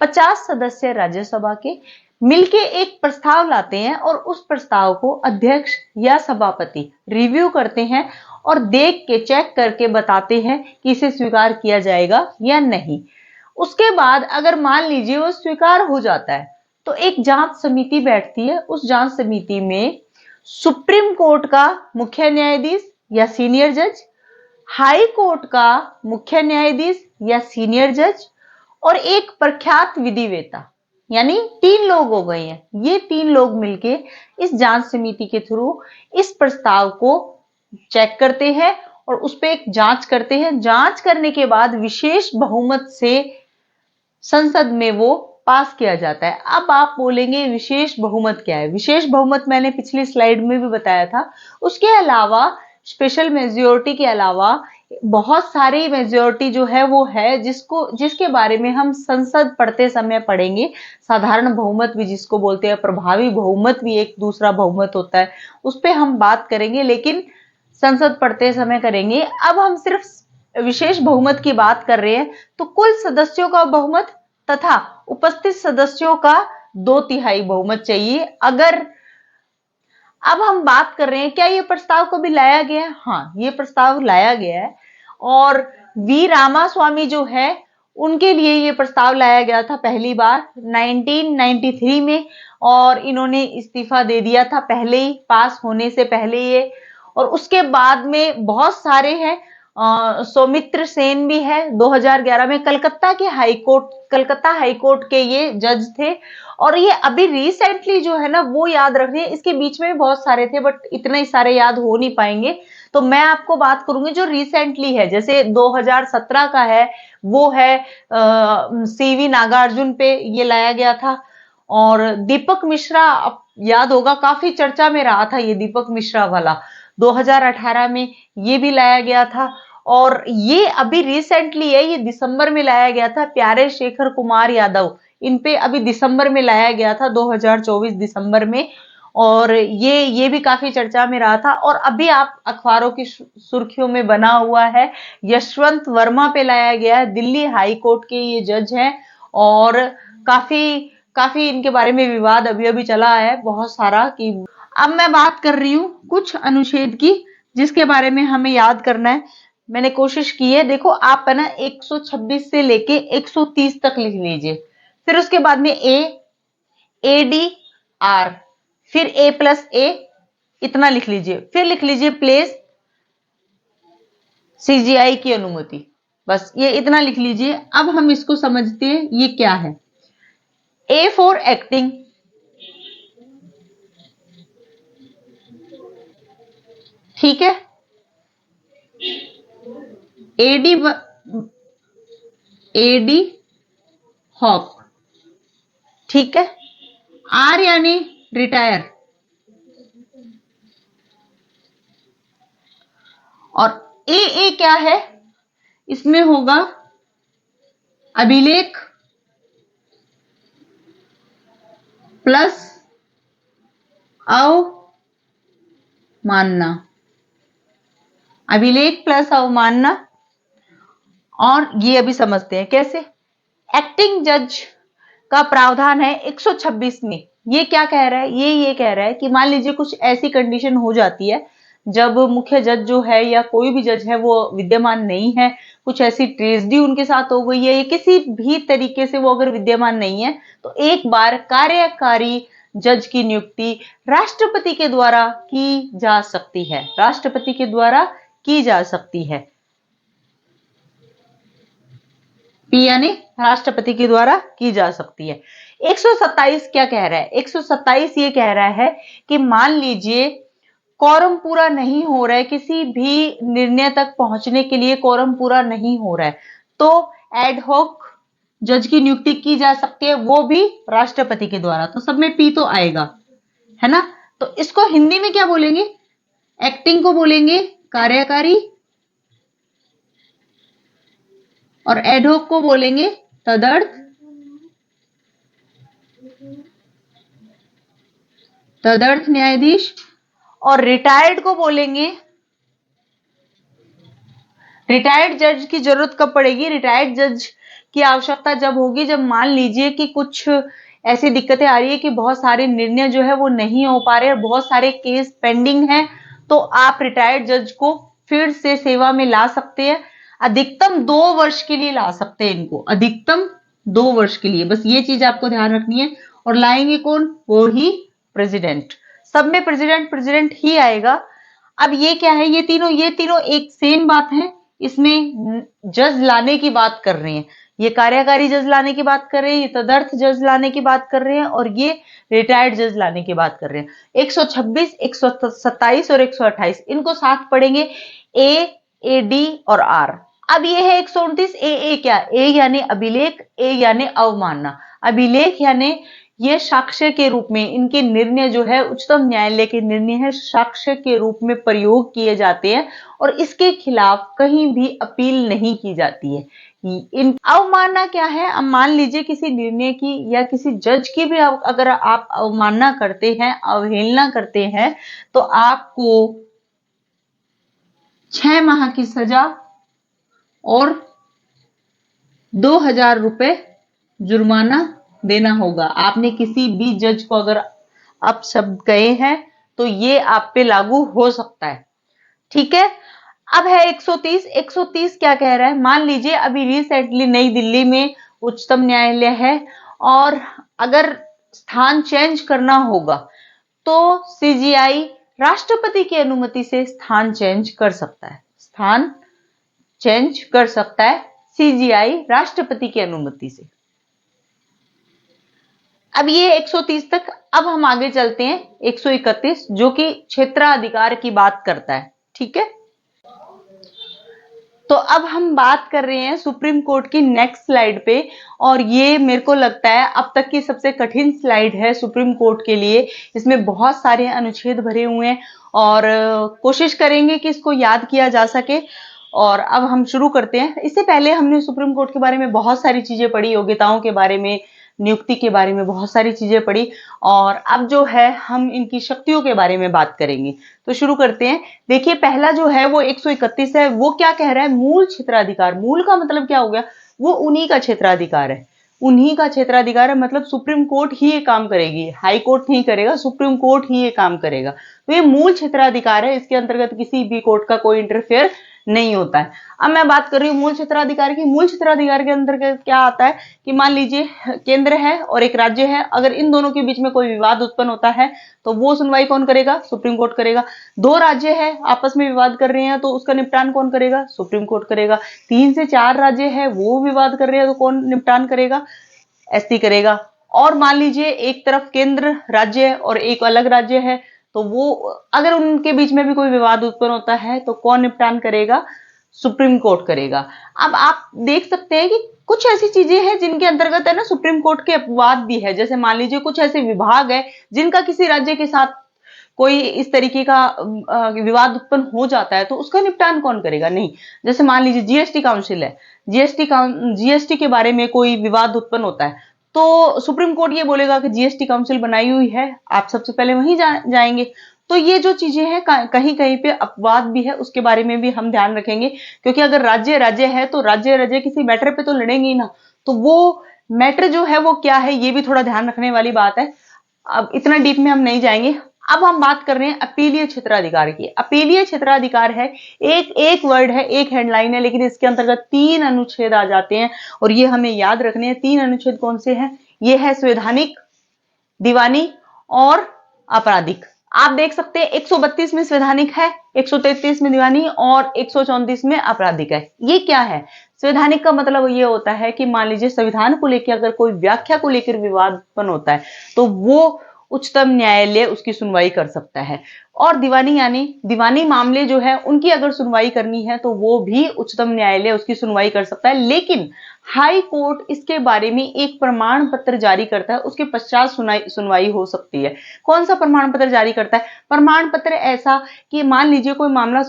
A: 50 सदस्य राज्यसभा के मिलके एक प्रस्ताव लाते हैं और उस प्रस्ताव को अध्यक्ष या सभापति रिव्यू करते हैं और देख के, चेक करके बताते हैं कि इसे स्वीकार किया जाएगा या नहीं। उसके बाद अगर मान लीजिए वो स्वीकार हो जाता है तो एक जांच समिति बैठती है। उस जांच समिति में सुप्रीम कोर्ट का मुख्य न्यायाधीश या सीनियर जज, हाई कोर्ट का मुख्य न्यायाधीश या सीनियर जज और एक प्रख्यात विधिवेत्ता, यानी 3 लोग हो गए हैं। ये 3 लोग मिलके इस जांच समिति के थ्रू इस प्रस्ताव को चेक करते हैं और उस पर एक जांच करते हैं। जांच करने के बाद विशेष बहुमत से संसद में वो पास किया जाता है। अब आप बोलेंगे विशेष बहुमत क्या है? विशेष बहुमत मैंने पिछली स्लाइड में भी बताया था। उसके अलावा स्पेशल मेजोरिटी के अलावा बहुत सारी मेजोरिटी जो है वो है जिसके बारे में हम संसद पढ़ते समय पढ़ेंगे। साधारण बहुमत भी जिसको बोलते हैं, प्रभावी बहुमत भी एक दूसरा बहुमत होता है, उस पर हम बात करेंगे, लेकिन संसद पढ़ते समय करेंगे। अब हम सिर्फ विशेष बहुमत की बात कर रहे हैं, तो कुल सदस्यों का बहुमत तथा उपस्थित सदस्यों का 2/3 बहुमत चाहिए। अगर अब हम बात कर रहे हैं क्या ये प्रस्ताव कभी लाया गया है? हाँ, ये प्रस्ताव लाया गया है और वी रामास्वामी जो है उनके लिए ये प्रस्ताव लाया गया था पहली बार 1993 में, और इन्होंने इस्तीफा दे दिया था पहले ही, पास होने से पहले ये। और उसके बाद में बहुत सारे हैं, सौमित्र सेन भी है 2011 में, कलकत्ता हाई कोर्ट के ये जज थे। और ये अभी रिसेंटली जो है ना वो याद रखिए, इसके बीच में भी बहुत सारे थे बट इतने सारे याद हो नहीं पाएंगे, तो मैं आपको बात करूंगी जो रिसेंटली है। जैसे 2017 का है, वो है सीवी नागार्जुन पे ये लाया गया था। और दीपक मिश्रा, याद होगा काफी चर्चा में रहा था ये दीपक मिश्रा वाला, 2018 में ये भी लाया गया था। और ये अभी रिसेंटली है, ये दिसंबर में लाया गया था, प्यारे शेखर कुमार यादव, इन पे अभी दिसंबर में लाया गया था, 2024 दिसंबर में। और ये भी काफी चर्चा में रहा था। और अभी आप अखबारों की सुर्खियों में बना हुआ है, यशवंत वर्मा पे लाया गया है, दिल्ली हाई कोर्ट के ये जज हैं और काफी इनके बारे में विवाद अभी अभी चला है बहुत सारा। कि अब मैं बात कर रही हूँ कुछ अनुच्छेद की जिसके बारे में हमें याद करना है। मैंने कोशिश की है, देखो आप है ना 126 से लेके 130 तक लिख लीजिए, फिर उसके बाद में ए डी आर फिर A+A इतना लिख लीजिए, फिर लिख लीजिए प्लेस CGI की अनुमति, बस ये इतना लिख लीजिए। अब हम इसको समझते हैं ये क्या है। A फॉर एक्टिंग, ठीक है। एडी हॉक, ठीक है। R यानी रिटायर, और ए क्या है, इसमें होगा अभिलेख प्लस अवमानना, अभिलेख प्लस अवमानना। और ये अभी समझते हैं कैसे। एक्टिंग जज का प्रावधान है 126 में। ये क्या कह रहा है, ये कह रहा है कि मान लीजिए कुछ ऐसी कंडीशन हो जाती है जब मुख्य जज जो है या कोई भी जज है वो विद्यमान नहीं है, कुछ ऐसी ट्रेजेडी उनके साथ हो गई है या किसी भी तरीके से वो अगर विद्यमान नहीं है, तो एक बार कार्यकारी जज की नियुक्ति राष्ट्रपति के द्वारा की जा सकती है, राष्ट्रपति के द्वारा की जा सकती है। पी यानी राष्ट्रपति के द्वारा की जा सकती है। 127 क्या कह रहा है, 127 ये कह रहा है कि मान लीजिए कोरम पूरा नहीं हो रहा है, किसी भी निर्णय तक पहुंचने के लिए कोरम पूरा नहीं हो रहा है, तो एडहॉक जज की नियुक्ति की जा सकती है, वो भी राष्ट्रपति के द्वारा। तो सब में पी तो आएगा, है ना। तो इसको हिंदी में क्या बोलेंगे, एक्टिंग को बोलेंगे कार्यकारी और एडहॉक को बोलेंगे तदर्थ न्यायाधीश, और रिटायर्ड को बोलेंगे, रिटायर्ड जज की जरूरत कब पड़ेगी, रिटायर्ड जज की आवश्यकता जब होगी जब मान लीजिए कि कुछ ऐसी दिक्कतें आ रही है कि बहुत सारे निर्णय जो है वो नहीं हो पा रहे हैं, बहुत सारे केस पेंडिंग हैं, तो आप रिटायर्ड जज को फिर से सेवा में ला सकते हैं। अधिकतम 2 वर्ष के लिए ला सकते हैं इनको, अधिकतम 2 वर्ष के लिए, बस ये चीज आपको ध्यान रखनी है। और लाएंगे कौन, वो ही प्रेसिडेंट, सब में प्रेसिडेंट ही आएगा। अब ये क्या है, ये तीनों एक सेम बात है, इसमें जज लाने की बात कर रहे हैं, ये कार्यकारी जज लाने की बात कर रहे हैं, ये तदर्थ जज लाने की बात कर रहे हैं, और ये रिटायर्ड जज लाने की बात कर रहे हैं। 126, 127 और 128 इनको साथ पढ़ेंगे, ए डी और आर। अब ये है 129 ए क्या, ए यानी अभिलेख, ए यानी अवमानना। अभिलेख यानी ये साक्ष्य के रूप में, इनके निर्णय जो है उच्चतम न्यायालय के निर्णय है, साक्ष्य के रूप में प्रयोग किए जाते हैं और इसके खिलाफ कहीं भी अपील नहीं की जाती है। इन अवमानना क्या है, अब मान लीजिए किसी निर्णय की या किसी जज की भी अगर आप अवमानना करते हैं, अवहेलना करते हैं, तो आपको 6 माह की सजा और 2000 रुपए जुर्माना देना होगा। आपने किसी भी जज को अगर अपशब्द कहे हैं तो ये आप पे लागू हो सकता है, ठीक है। अब है 130। 130 क्या कह रहा है, मान लीजिए अभी रिसेंटली नई दिल्ली में उच्चतम न्यायालय है और अगर स्थान चेंज करना होगा तो सीजीआई राष्ट्रपति की अनुमति से स्थान चेंज कर सकता है, स्थान चेंज कर सकता है सीजीआई राष्ट्रपति की अनुमति से। अब ये 130 तक। अब हम आगे चलते हैं 131 जो कि क्षेत्राधिकार की बात करता है, ठीक है। तो अब हम बात कर रहे हैं सुप्रीम कोर्ट की नेक्स्ट स्लाइड पे, और ये मेरे को लगता है अब तक की सबसे कठिन स्लाइड है सुप्रीम कोर्ट के लिए। इसमें बहुत सारे अनुच्छेद भरे हुए हैं और कोशिश करेंगे कि इसको याद किया जा सके। और अब हम शुरू करते हैं। इससे पहले हमने सुप्रीम कोर्ट के बारे में बहुत सारी चीजें पढ़ी, योग्यताओं के बारे में, नियुक्ति के बारे में बहुत सारी चीजें पढ़ी, और अब जो है हम इनकी शक्तियों के बारे में बात करेंगे। तो शुरू करते हैं। देखिए पहला जो है वो 131 है। वो क्या कह रहा है, मूल क्षेत्राधिकार। मूल का मतलब क्या हो गया, वो उन्हीं का क्षेत्राधिकार है, उन्हीं का क्षेत्राधिकार है, मतलब सुप्रीम कोर्ट ही ये काम करेगी, हाई कोर्ट नहीं करेगा, सुप्रीम कोर्ट ही ये काम करेगा। तो ये मूल क्षेत्राधिकार है, इसके अंतर्गत किसी भी कोर्ट का कोई इंटरफेयर नहीं होता है। अब मैं बात कर रही हूँ मूल क्षेत्राधिकार की। मूल क्षेत्राधिकार के अंदर क्या आता है कि मान लीजिए केंद्र है और एक राज्य है, अगर इन दोनों के बीच में कोई विवाद उत्पन्न होता है तो वो सुनवाई कौन करेगा? सुप्रीम कोर्ट करेगा। दो राज्य है आपस में विवाद कर रहे हैं तो उसका निपटान कौन करेगा? सुप्रीम कोर्ट करेगा। 3 से 4 राज्य है वो विवाद कर रहे हैं तो कौन निपटान करेगा? एससी करेगा। और मान लीजिए एक तरफ केंद्र राज्य है और एक अलग राज्य है, तो वो अगर उनके बीच में भी कोई विवाद उत्पन्न होता है तो कौन निपटान करेगा? सुप्रीम कोर्ट करेगा। अब आप देख सकते हैं कि कुछ ऐसी चीजें हैं जिनके अंतर्गत है ना सुप्रीम कोर्ट के अपवाद भी है। जैसे मान लीजिए कुछ ऐसे विभाग है जिनका किसी राज्य के साथ कोई इस तरीके का विवाद उत्पन्न हो जाता है तो उसका निपटान कौन करेगा? नहीं। जैसे मान लीजिए जीएसटी काउंसिल है, जीएसटी के बारे में कोई विवाद उत्पन्न होता है तो सुप्रीम कोर्ट ये बोलेगा कि जीएसटी काउंसिल बनाई हुई है, आप सबसे पहले वहीं जाएंगे। तो ये जो चीजें हैं कहीं कहीं पे अपवाद भी है, उसके बारे में भी हम ध्यान रखेंगे, क्योंकि अगर राज्य राज्य है तो राज्य राज्य किसी मैटर पे तो लड़ेंगे ही ना, तो वो मैटर जो है वो क्या है ये भी थोड़ा ध्यान रखने वाली बात है। अब इतना डीप में हम नहीं जाएंगे। अब हम बात कर रहे हैं अपीलीय क्षेत्राधिकार की। अपीलीय क्षेत्राधिकार है, एक एक वर्ड है, एक हेडलाइन है, लेकिन इसके अंतर्गत 3 अनुच्छेद आ जाते हैं और ये हमें याद रखने हैं। 3 अनुच्छेद कौन से हैं? ये है संवैधानिक, दीवानी और आपराधिक। आप देख सकते हैं 132 में संवैधानिक है, 133 में दीवानी और 134 में आपराधिक है। ये क्या है? संवैधानिक का मतलब ये होता है कि मान लीजिए संविधान को लेकर अगर कोई व्याख्या को लेकर विवाद उत्पन्न होता है तो वो उच्चतम न्यायालय उसकी सुनवाई कर सकता है। और दीवानी यानी दीवानी मामले जो है उनकी अगर सुनवाई करनी है तो वो भी उच्चतम न्यायालय उसकी सुनवाई कर सकता है, लेकिन हाई कोर्ट इसके बारे में एक प्रमाण पत्र जारी करता है, उसके पश्चात सुनवाई हो सकती है। कौन सा प्रमाण पत्र जारी करता है? प्रमाण पत्र ऐसा कि मान लीजिए कोई मामला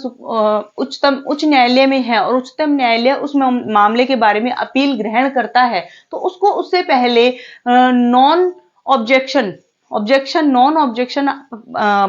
A: उच्च न्यायालय में है और उच्चतम न्यायालय उस मामले के बारे में अपील ग्रहण करता है तो उसको उससे पहले नॉन ऑब्जेक्शन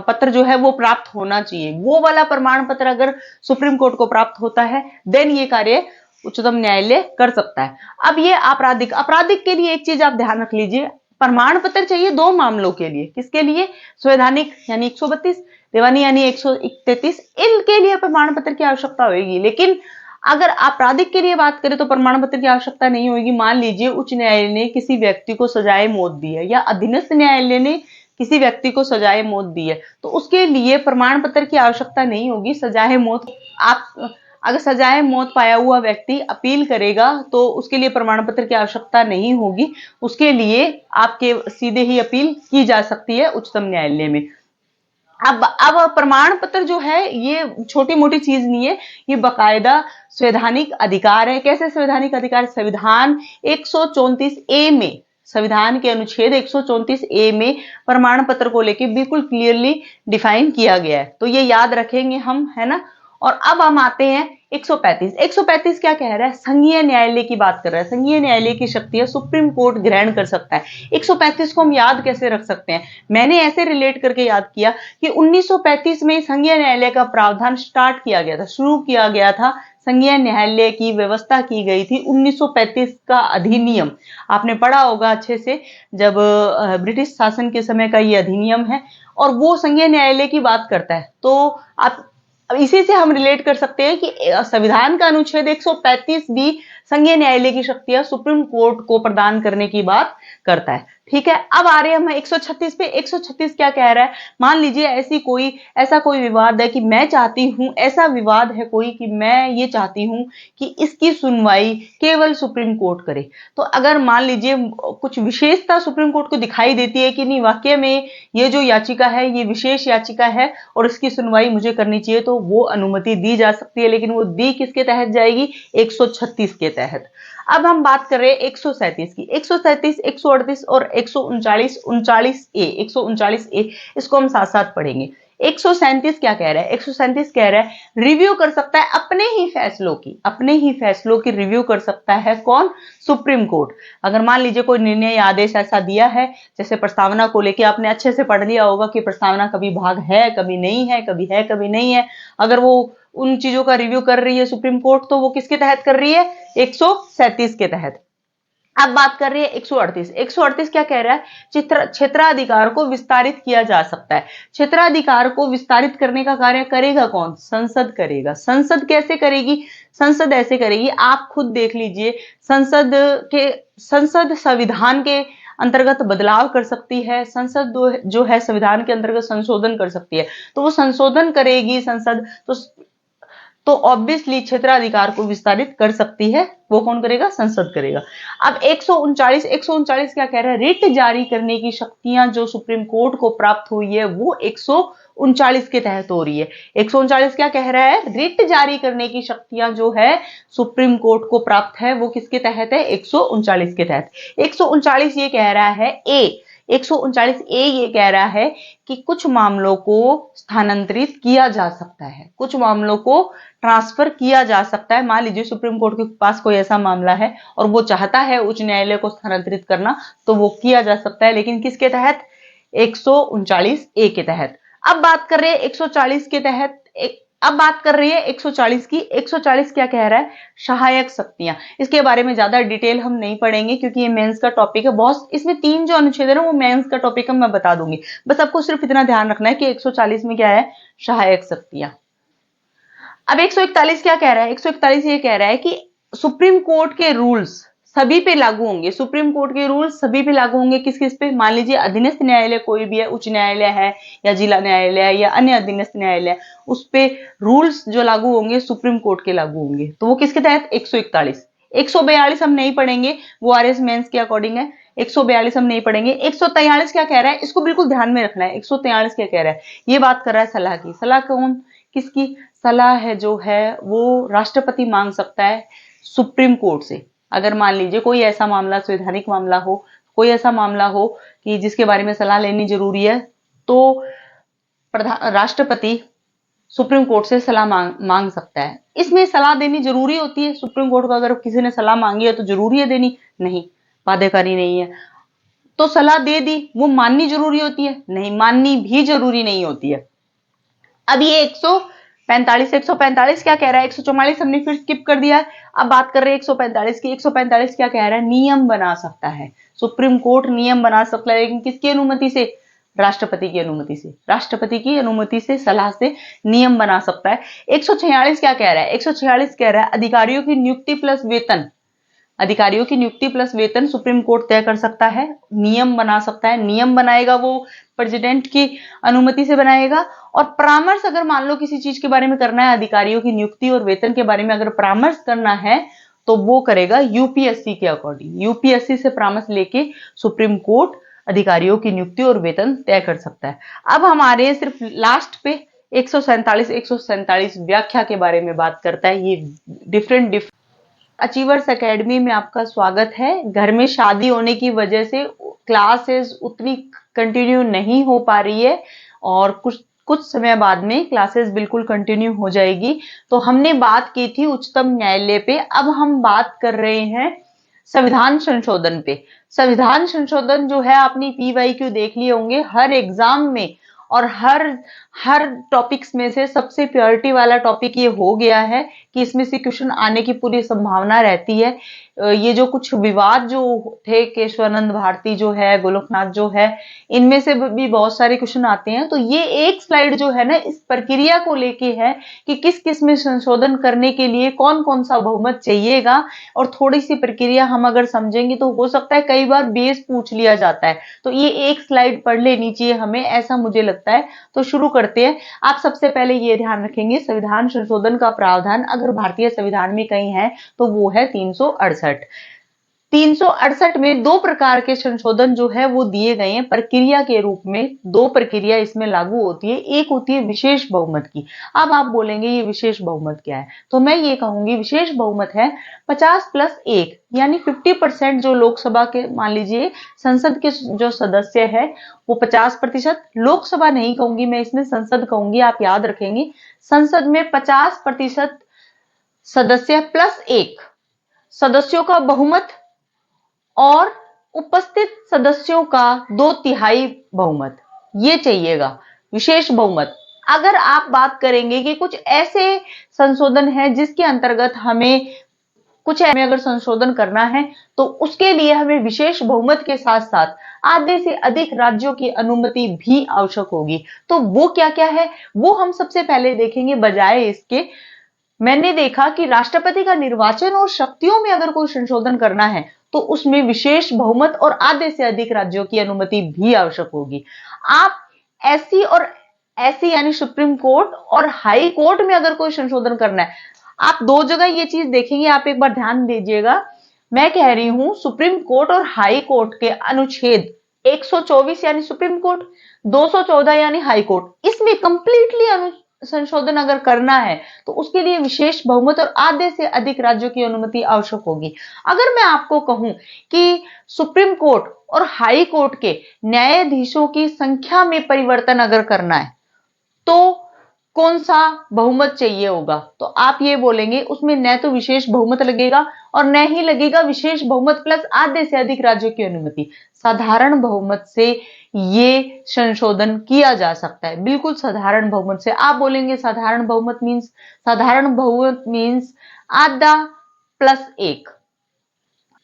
A: पत्र जो है वो प्राप्त होना चाहिए। वो वाला प्रमाण पत्र अगर सुप्रीम कोर्ट को प्राप्त होता है देन ये कार्य उच्चतम न्यायालय कर सकता है। अब ये आपराधिक के लिए एक चीज आप ध्यान रख लीजिए, प्रमाण पत्र चाहिए 2 मामलों के लिए। किसके लिए? संवैधानिक यानी 132, दीवानी यानी 133, इनके लिए प्रमाण पत्र की आवश्यकता होगी। लेकिन अगर आपराधिक के लिए बात करें तो प्रमाण पत्र की आवश्यकता नहीं होगी। मान लीजिए उच्च न्यायालय ने किसी व्यक्ति को सजाए मौत दी है या अधीनस्थ न्यायालय ने किसी व्यक्ति को सजाए मौत दी है तो उसके लिए प्रमाण पत्र की आवश्यकता नहीं होगी। सजाए मौत, आप अगर सजाए मौत पाया हुआ व्यक्ति अपील करेगा तो उसके लिए प्रमाण पत्र की आवश्यकता नहीं होगी, उसके लिए आपके सीधे ही अपील की जा सकती है उच्चतम न्यायालय में। अब प्रमाण पत्र जो है ये छोटी मोटी चीज नहीं है, ये बकायदा संवैधानिक अधिकार है। कैसे संवैधानिक अधिकार? संविधान 134 ए में, संविधान के अनुच्छेद 134 ए में प्रमाण पत्र को लेकर बिल्कुल क्लियरली डिफाइन किया गया है, तो ये याद रखेंगे हम, है ना। और अब हम आते हैं 135 क्या कह रहा है? संघीय न्यायालय की बात कर रहा है। संघीय न्यायालय की शक्तियां सुप्रीम कोर्ट ग्रहण कर सकता है। 135 को हम याद कैसे रख सकते हैं? मैंने ऐसे रिलेट करके याद किया कि 1935 में संघीय न्यायालय का प्रावधान स्टार्ट किया गया था, शुरू किया गया था। संघीय न्यायालय की व्यवस्था की गई थी 1935 का अधिनियम, आपने पढ़ा होगा अच्छे से, जब ब्रिटिश शासन के समय का ये अधिनियम है और वो संघीय न्यायालय की बात करता है। तो आप अब इसी से हम रिलेट कर सकते हैं कि संविधान का अनुच्छेद 135 भी संघीय न्यायालय की शक्तियां सुप्रीम कोर्ट को प्रदान करने की बात करता है। ठीक है, अब आ रहे हैं हम 136 पे। 136 क्या कह रहा है? मान लीजिए ऐसा कोई विवाद है कि मैं चाहती हूं, ऐसा विवाद है कोई कि मैं ये चाहती हूं कि इसकी सुनवाई केवल सुप्रीम कोर्ट करे। तो अगर मान लीजिए कुछ विशेषता सुप्रीम कोर्ट को दिखाई देती है कि नहीं वाकई में ये जो याचिका है ये विशेष याचिका है और इसकी सुनवाई मुझे करनी चाहिए, तो वो अनुमति दी जा सकती है। लेकिन वो दी किसके तहत जाएगी? 136 के तहत। अब हम बात कर रहे हैं 137 की। 137, 138 और 139 ए, 139 ए, इसको हम साथ साथ पढ़ेंगे। 137 क्या कह रहा है? 137 कह रहा है रिव्यू कर सकता है अपने ही फैसलों की रिव्यू कर सकता है कौन? Supreme court. अगर मान लीजिए कोई निर्णय या आदेश ऐसा दिया है, जैसे प्रस्तावना को लेके आपने अच्छे से पढ़ लिया होगा कि प्रस्तावना कभी भाग है कभी नहीं है, कभी है कभी नहीं है, अगर वो उन चीजों का रिव्यू कर रही है सुप्रीम कोर्ट तो वो किसके तहत कर रही है? 137 के तहत। अब बात कर रही है 138। 138 क्या कह रहा है? क्षेत्राधिकार को विस्तारित किया जा सकता है। क्षेत्राधिकार को विस्तारित करने का कार्य करेगा कौन? संसद करेगा। संसद कैसे करेगी? संसद ऐसे करेगी, आप खुद देख लीजिए। संसद संविधान के अंतर्गत बदलाव कर सकती है, संसद जो है संविधान के अंतर्गत संशोधन कर सकती है। तो वो संशोधन करेगी संसद, तो ऑब्वियसली क्षेत्राधिकार को विस्तारित कर सकती है। वो कौन करेगा? संसद करेगा। अब 139 क्या कह रहा है? रिट जारी करने की शक्तियां जो सुप्रीम कोर्ट को प्राप्त हुई है वो 139 के तहत हो रही है। 139 क्या कह रहा है? रिट जारी करने की शक्तियां जो है सुप्रीम कोर्ट को प्राप्त है वो किसके तहत है? 139 के तहत। 139 ये कह रहा है 139A ये कह रहा है कि कुछ मामलों को स्थानांतरित किया जा सकता है, कुछ मामलों को ट्रांसफर किया जा सकता है। मान लीजिए सुप्रीम कोर्ट के पास कोई ऐसा मामला है और वो चाहता है उच्च न्यायालय को स्थानांतरित करना, तो वो किया जा सकता है, लेकिन किसके तहत? 139A के तहत। अब बात कर रहे हैं 140 के तहत। अब बात कर रही है 140 की। 140 क्या कह रहा है? सहायक शक्तियां। इसके बारे में ज्यादा डिटेल हम नहीं पढ़ेंगे क्योंकि ये मेंस का टॉपिक है। बहुत इसमें 3 जो अनुच्छेद है वो मेंस का टॉपिक है, मैं बता दूंगी। बस आपको सिर्फ इतना ध्यान रखना है कि 140 में क्या है? सहायक शक्तियां। अब 141 क्या कह रहा है? 141 ये कह रहा है कि सुप्रीम कोर्ट के रूल्स सभी पे लागू होंगे। सुप्रीम कोर्ट के रूल्स सभी पे लागू होंगे। किस किस पे? मान लीजिए अधीनस्थ न्यायालय कोई भी है, उच्च न्यायालय है या जिला न्यायालय है या अन्य अधीनस्थ न्यायालय, उस पे रूल्स जो लागू होंगे सुप्रीम कोर्ट के लागू होंगे। तो वो किसके तहत? 141। 142 हम नहीं पढ़ेंगे, वो आरएस मेंस के अकॉर्डिंग है। 142 हम नहीं पढ़ेंगे। 143 क्या कह रहा है? इसको बिल्कुल ध्यान में रखना है। 143 क्या कह रहा है? ये बात कर रहा है सलाह की। सलाह कौन? किसकी सलाह है? जो है वो राष्ट्रपति मांग सकता है सुप्रीम कोर्ट से। अगर मान लीजिए कोई ऐसा मामला, संवैधानिक मामला हो, कोई ऐसा मामला हो कि जिसके बारे में सलाह लेनी जरूरी है, तो राष्ट्रपति सुप्रीम कोर्ट से सलाह मांग सकता है। इसमें सलाह देनी जरूरी होती है सुप्रीम कोर्ट को। अगर किसी ने सलाह मांगी है तो जरूरी है देनी? नहीं, बाध्यकारी नहीं है। तो सलाह दे दी, वो माननी जरूरी होती है? नहीं, माननी भी जरूरी नहीं होती है। अब ये 145 क्या कह रहा है? 144 हमने फिर स्किप कर दिया है। अब बात कर रहे हैं 145 की। 145 क्या कह रहा है? नियम बना सकता है सुप्रीम कोर्ट, नियम बना सकता है, लेकिन किसकी अनुमति से? राष्ट्रपति की अनुमति से। राष्ट्रपति की अनुमति से, सलाह से नियम बना सकता है। 146 क्या कह रहा है? 146 कह रहा है अधिकारियों की नियुक्ति प्लस वेतन, अधिकारियों की नियुक्ति प्लस वेतन सुप्रीम कोर्ट तय कर सकता है, नियम बना सकता है। नियम बनाएगा वो प्रेसिडेंट की अनुमति से बनाएगा। और परामर्श अगर मान लो किसी चीज के बारे में करना है, अधिकारियों की नियुक्ति और वेतन के बारे में अगर परामर्श करना है, तो वो करेगा यूपीएससी के अकॉर्डिंग। यूपीएससी से परामर्श लेके सुप्रीम कोर्ट अधिकारियों की नियुक्ति और वेतन तय कर सकता है। अब हमारे सिर्फ लास्ट पे 147 व्याख्या के बारे में बात करता है। ये डिफरेंट अचीवर्स एकेडमी में आपका स्वागत है। घर में शादी होने की वजह से क्लासेस उतनी कंटिन्यू नहीं हो पा रही है और कुछ समय बाद में क्लासेस बिल्कुल कंटिन्यू हो जाएगी। तो हमने बात की थी उच्चतम न्यायालय पे, अब हम बात कर रहे हैं संविधान संशोधन पे। संविधान संशोधन जो है आपने पीवाईक्यू देख लिए होंगे हर एग्जाम में, और हर टॉपिक्स में से सबसे प्योरिटी वाला टॉपिक ये हो गया है कि इसमें से क्वेश्चन आने की पूरी संभावना रहती है। ये जो कुछ विवाद जो थे, केशवानंद भारती जो है, गोलोकनाथ जो है, इनमें से भी बहुत सारे क्वेश्चन आते हैं। तो ये एक स्लाइड जो है ना इस प्रक्रिया को लेके है कि किस किस में संशोधन करने के लिए कौन कौन सा बहुमत चाहिएगा, और थोड़ी सी प्रक्रिया हम अगर समझेंगे तो हो सकता है कई बार बेस पूछ लिया जाता है। तो ये एक स्लाइड पढ़ लेनी चाहिए हमें, ऐसा मुझे लगता है। तो शुरू करते हैं। आप सबसे पहले ये ध्यान रखेंगे संविधान संशोधन का प्रावधान अगर भारतीय संविधान में कहीं है तो वो है 368। 368 में दो प्रकार के संशोधन जो है वो दिए गए हैं प्रक्रिया के रूप में। दो प्रक्रिया इसमें लागू होती है। एक होती है विशेष बहुमत की। अब आप बोलेंगे ये विशेष बहुमत क्या है, तो मैं ये कहूंगी विशेष बहुमत है 50+1 यानी 50%। जो लोकसभा के मान लीजिए संसद के जो सदस्य है वो 50%, लोकसभा नहीं कहूंगी मैं, इसमें संसद कहूंगी, आप याद रखेंगे। संसद में 50% सदस्य प्लस 1 सदस्यों का बहुमत और उपस्थित सदस्यों का 2/3 बहुमत, ये चाहिएगा विशेष बहुमत। अगर आप बात करेंगे कि कुछ ऐसे संशोधन है जिसके अंतर्गत हमें कुछ में अगर संशोधन करना है तो उसके लिए हमें विशेष बहुमत के साथ साथ आधे से अधिक राज्यों की अनुमति भी आवश्यक होगी। तो वो क्या क्या है वो हम सबसे पहले देखेंगे। बजाय इसके मैंने देखा कि राष्ट्रपति का निर्वाचन और शक्तियों में अगर कोई संशोधन करना है तो उसमें विशेष बहुमत और आधे से अधिक राज्यों की अनुमति भी आवश्यक होगी। आप एससी और एससी यानी सुप्रीम कोर्ट और हाई कोर्ट में अगर कोई संशोधन करना है, आप दो जगह ये चीज देखेंगे। आप एक बार ध्यान दीजिएगा, मैं कह रही हूं सुप्रीम कोर्ट और हाई कोर्ट के अनुच्छेद 124 यानी सुप्रीम कोर्ट, 214 यानी हाई कोर्ट, इसमें कंप्लीटली संशोधन अगर करना है तो उसके लिए विशेष बहुमत और आधे से अधिक राज्यों की अनुमति आवश्यक होगी। अगर मैं आपको कहूं कि सुप्रीम कोर्ट और हाई कोर्ट के न्यायाधीशों की संख्या में परिवर्तन अगर करना है तो कौन सा बहुमत चाहिए होगा, तो आप ये बोलेंगे उसमें न तो विशेष बहुमत लगेगा और न ही लगेगा विशेष बहुमत प्लस आधे से अधिक राज्यों की अनुमति। साधारण बहुमत से ये संशोधन किया जा सकता है, बिल्कुल साधारण बहुमत से। आप बोलेंगे साधारण बहुमत मीन्स आधा प्लस एक।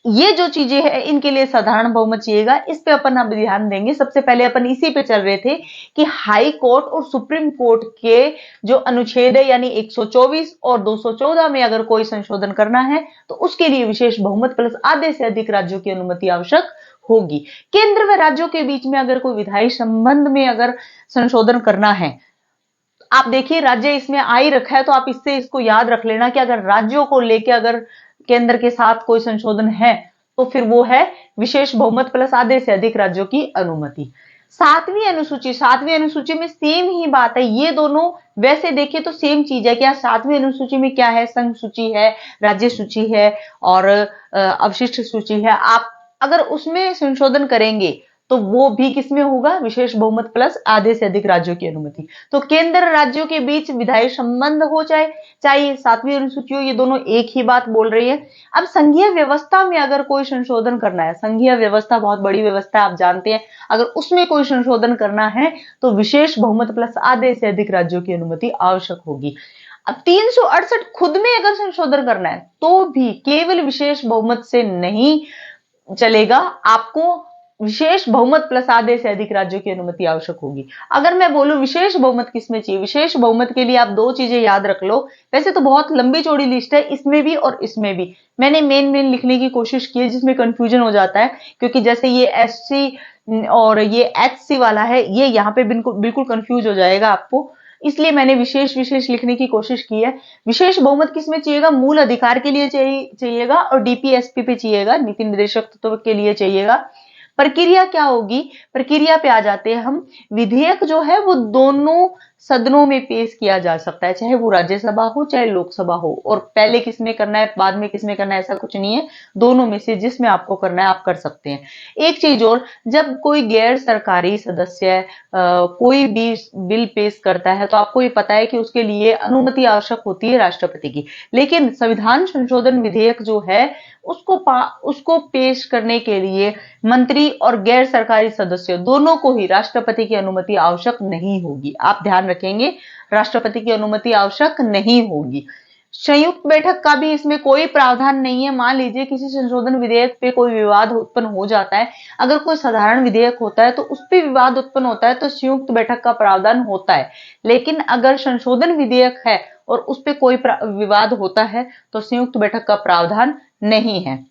A: ये जो चीजें हैं इनके लिए साधारण बहुमत चाहिएगा। इस पे अपन अब ध्यान देंगे। सबसे पहले अपन इसी पे चल रहे थे कि हाई कोर्ट और सुप्रीम कोर्ट के जो अनुच्छेद है यानी 124 और 214 में अगर कोई संशोधन करना है तो उसके लिए विशेष बहुमत प्लस आधे से अधिक राज्यों की अनुमति आवश्यक होगी। केंद्र व राज्यों के बीच में अगर कोई विधायी संबंध में अगर संशोधन करना है, आप देखिए राज्य इसमें आ ही रखा है तो आप इससे इसको याद रख लेना कि अगर राज्यों को लेकर अगर केंद्र के साथ कोई संशोधन है तो फिर वो है विशेष बहुमत प्लस आधे से अधिक राज्यों की अनुमति। सातवीं अनुसूची में सेम ही बात है। ये दोनों वैसे देखें तो सेम चीज है। क्या सातवीं अनुसूची में क्या है, संघ सूची है, राज्य सूची है और अवशिष्ट सूची है। आप अगर उसमें संशोधन करेंगे तो वो भी किसमें होगा, विशेष बहुमत प्लस आधे से अधिक राज्यों की अनुमति। तो केंद्र राज्यों के बीच विधायी संबंध हो चाहे सातवीं अनुसूची हो, ये दोनों एक ही बात बोल रही है। अब संघीय व्यवस्था में अगर कोई संशोधन करना है, संघीय व्यवस्था बहुत बड़ी व्यवस्था आप जानते हैं, अगर उसमें कोई संशोधन करना है तो विशेष बहुमत प्लस आधे से अधिक राज्यों की अनुमति आवश्यक होगी। अब 368 खुद में अगर संशोधन करना है तो भी केवल विशेष बहुमत से नहीं चलेगा, आपको विशेष बहुमत प्लस आधे से अधिक राज्यों की अनुमति आवश्यक होगी। अगर मैं बोलूं विशेष बहुमत किसमें चाहिए, विशेष बहुमत के लिए आप दो चीजें याद रख लो। वैसे तो बहुत लंबी चौड़ी लिस्ट है, इसमें भी और इसमें भी मैंने मेन लिखने की कोशिश की है जिसमें कंफ्यूजन हो जाता है, क्योंकि जैसे ये एससी और ये एचसी वाला है, ये यहाँ पे बिल्कुल कंफ्यूज हो जाएगा आपको, इसलिए मैंने विशेष लिखने की कोशिश की है। विशेष बहुमत किसमें चाहिएगा, मूल अधिकार के लिए चाहिएगा और डीपीएसपी पे चाहिएगा, नीति निर्देशक तत्व के लिए चाहिएगा। प्रक्रिया क्या होगी, प्रक्रिया पे आ जाते हैं हम। विधेयक जो है वो दोनों सदनों में पेश किया जा सकता है, चाहे वो राज्यसभा हो चाहे लोकसभा हो, और पहले किसमें करना है बाद में किसमें करना है ऐसा कुछ नहीं है, दोनों में से जिसमें आपको करना है आप कर सकते हैं। एक चीज और, जब कोई गैर सरकारी सदस्य कोई भी बिल पेश करता है तो आपको ये पता है कि उसके लिए अनुमति आवश्यक होती है राष्ट्रपति की, लेकिन संविधान संशोधन विधेयक जो है उसको पेश करने के लिए मंत्री और गैर सरकारी सदस्य दोनों को ही राष्ट्रपति की अनुमति आवश्यक नहीं होगी। आप ध्यान रखेंगे, राष्ट्रपति की अनुमति आवश्यक नहीं होगी। संयुक्त बैठक का भी इसमें कोई प्रावधान नहीं है। मान लीजिए किसी संशोधन विधेयक पे कोई विवाद उत्पन्न हो जाता है, अगर कोई साधारण विधेयक होता है तो उस पे विवाद उत्पन्न होता है तो संयुक्त बैठक का प्रावधान होता है, लेकिन अगर संशोधन विधेयक है और उस पे कोई विवाद होता है तो संयुक्त बैठक का प्रावधान नहीं है।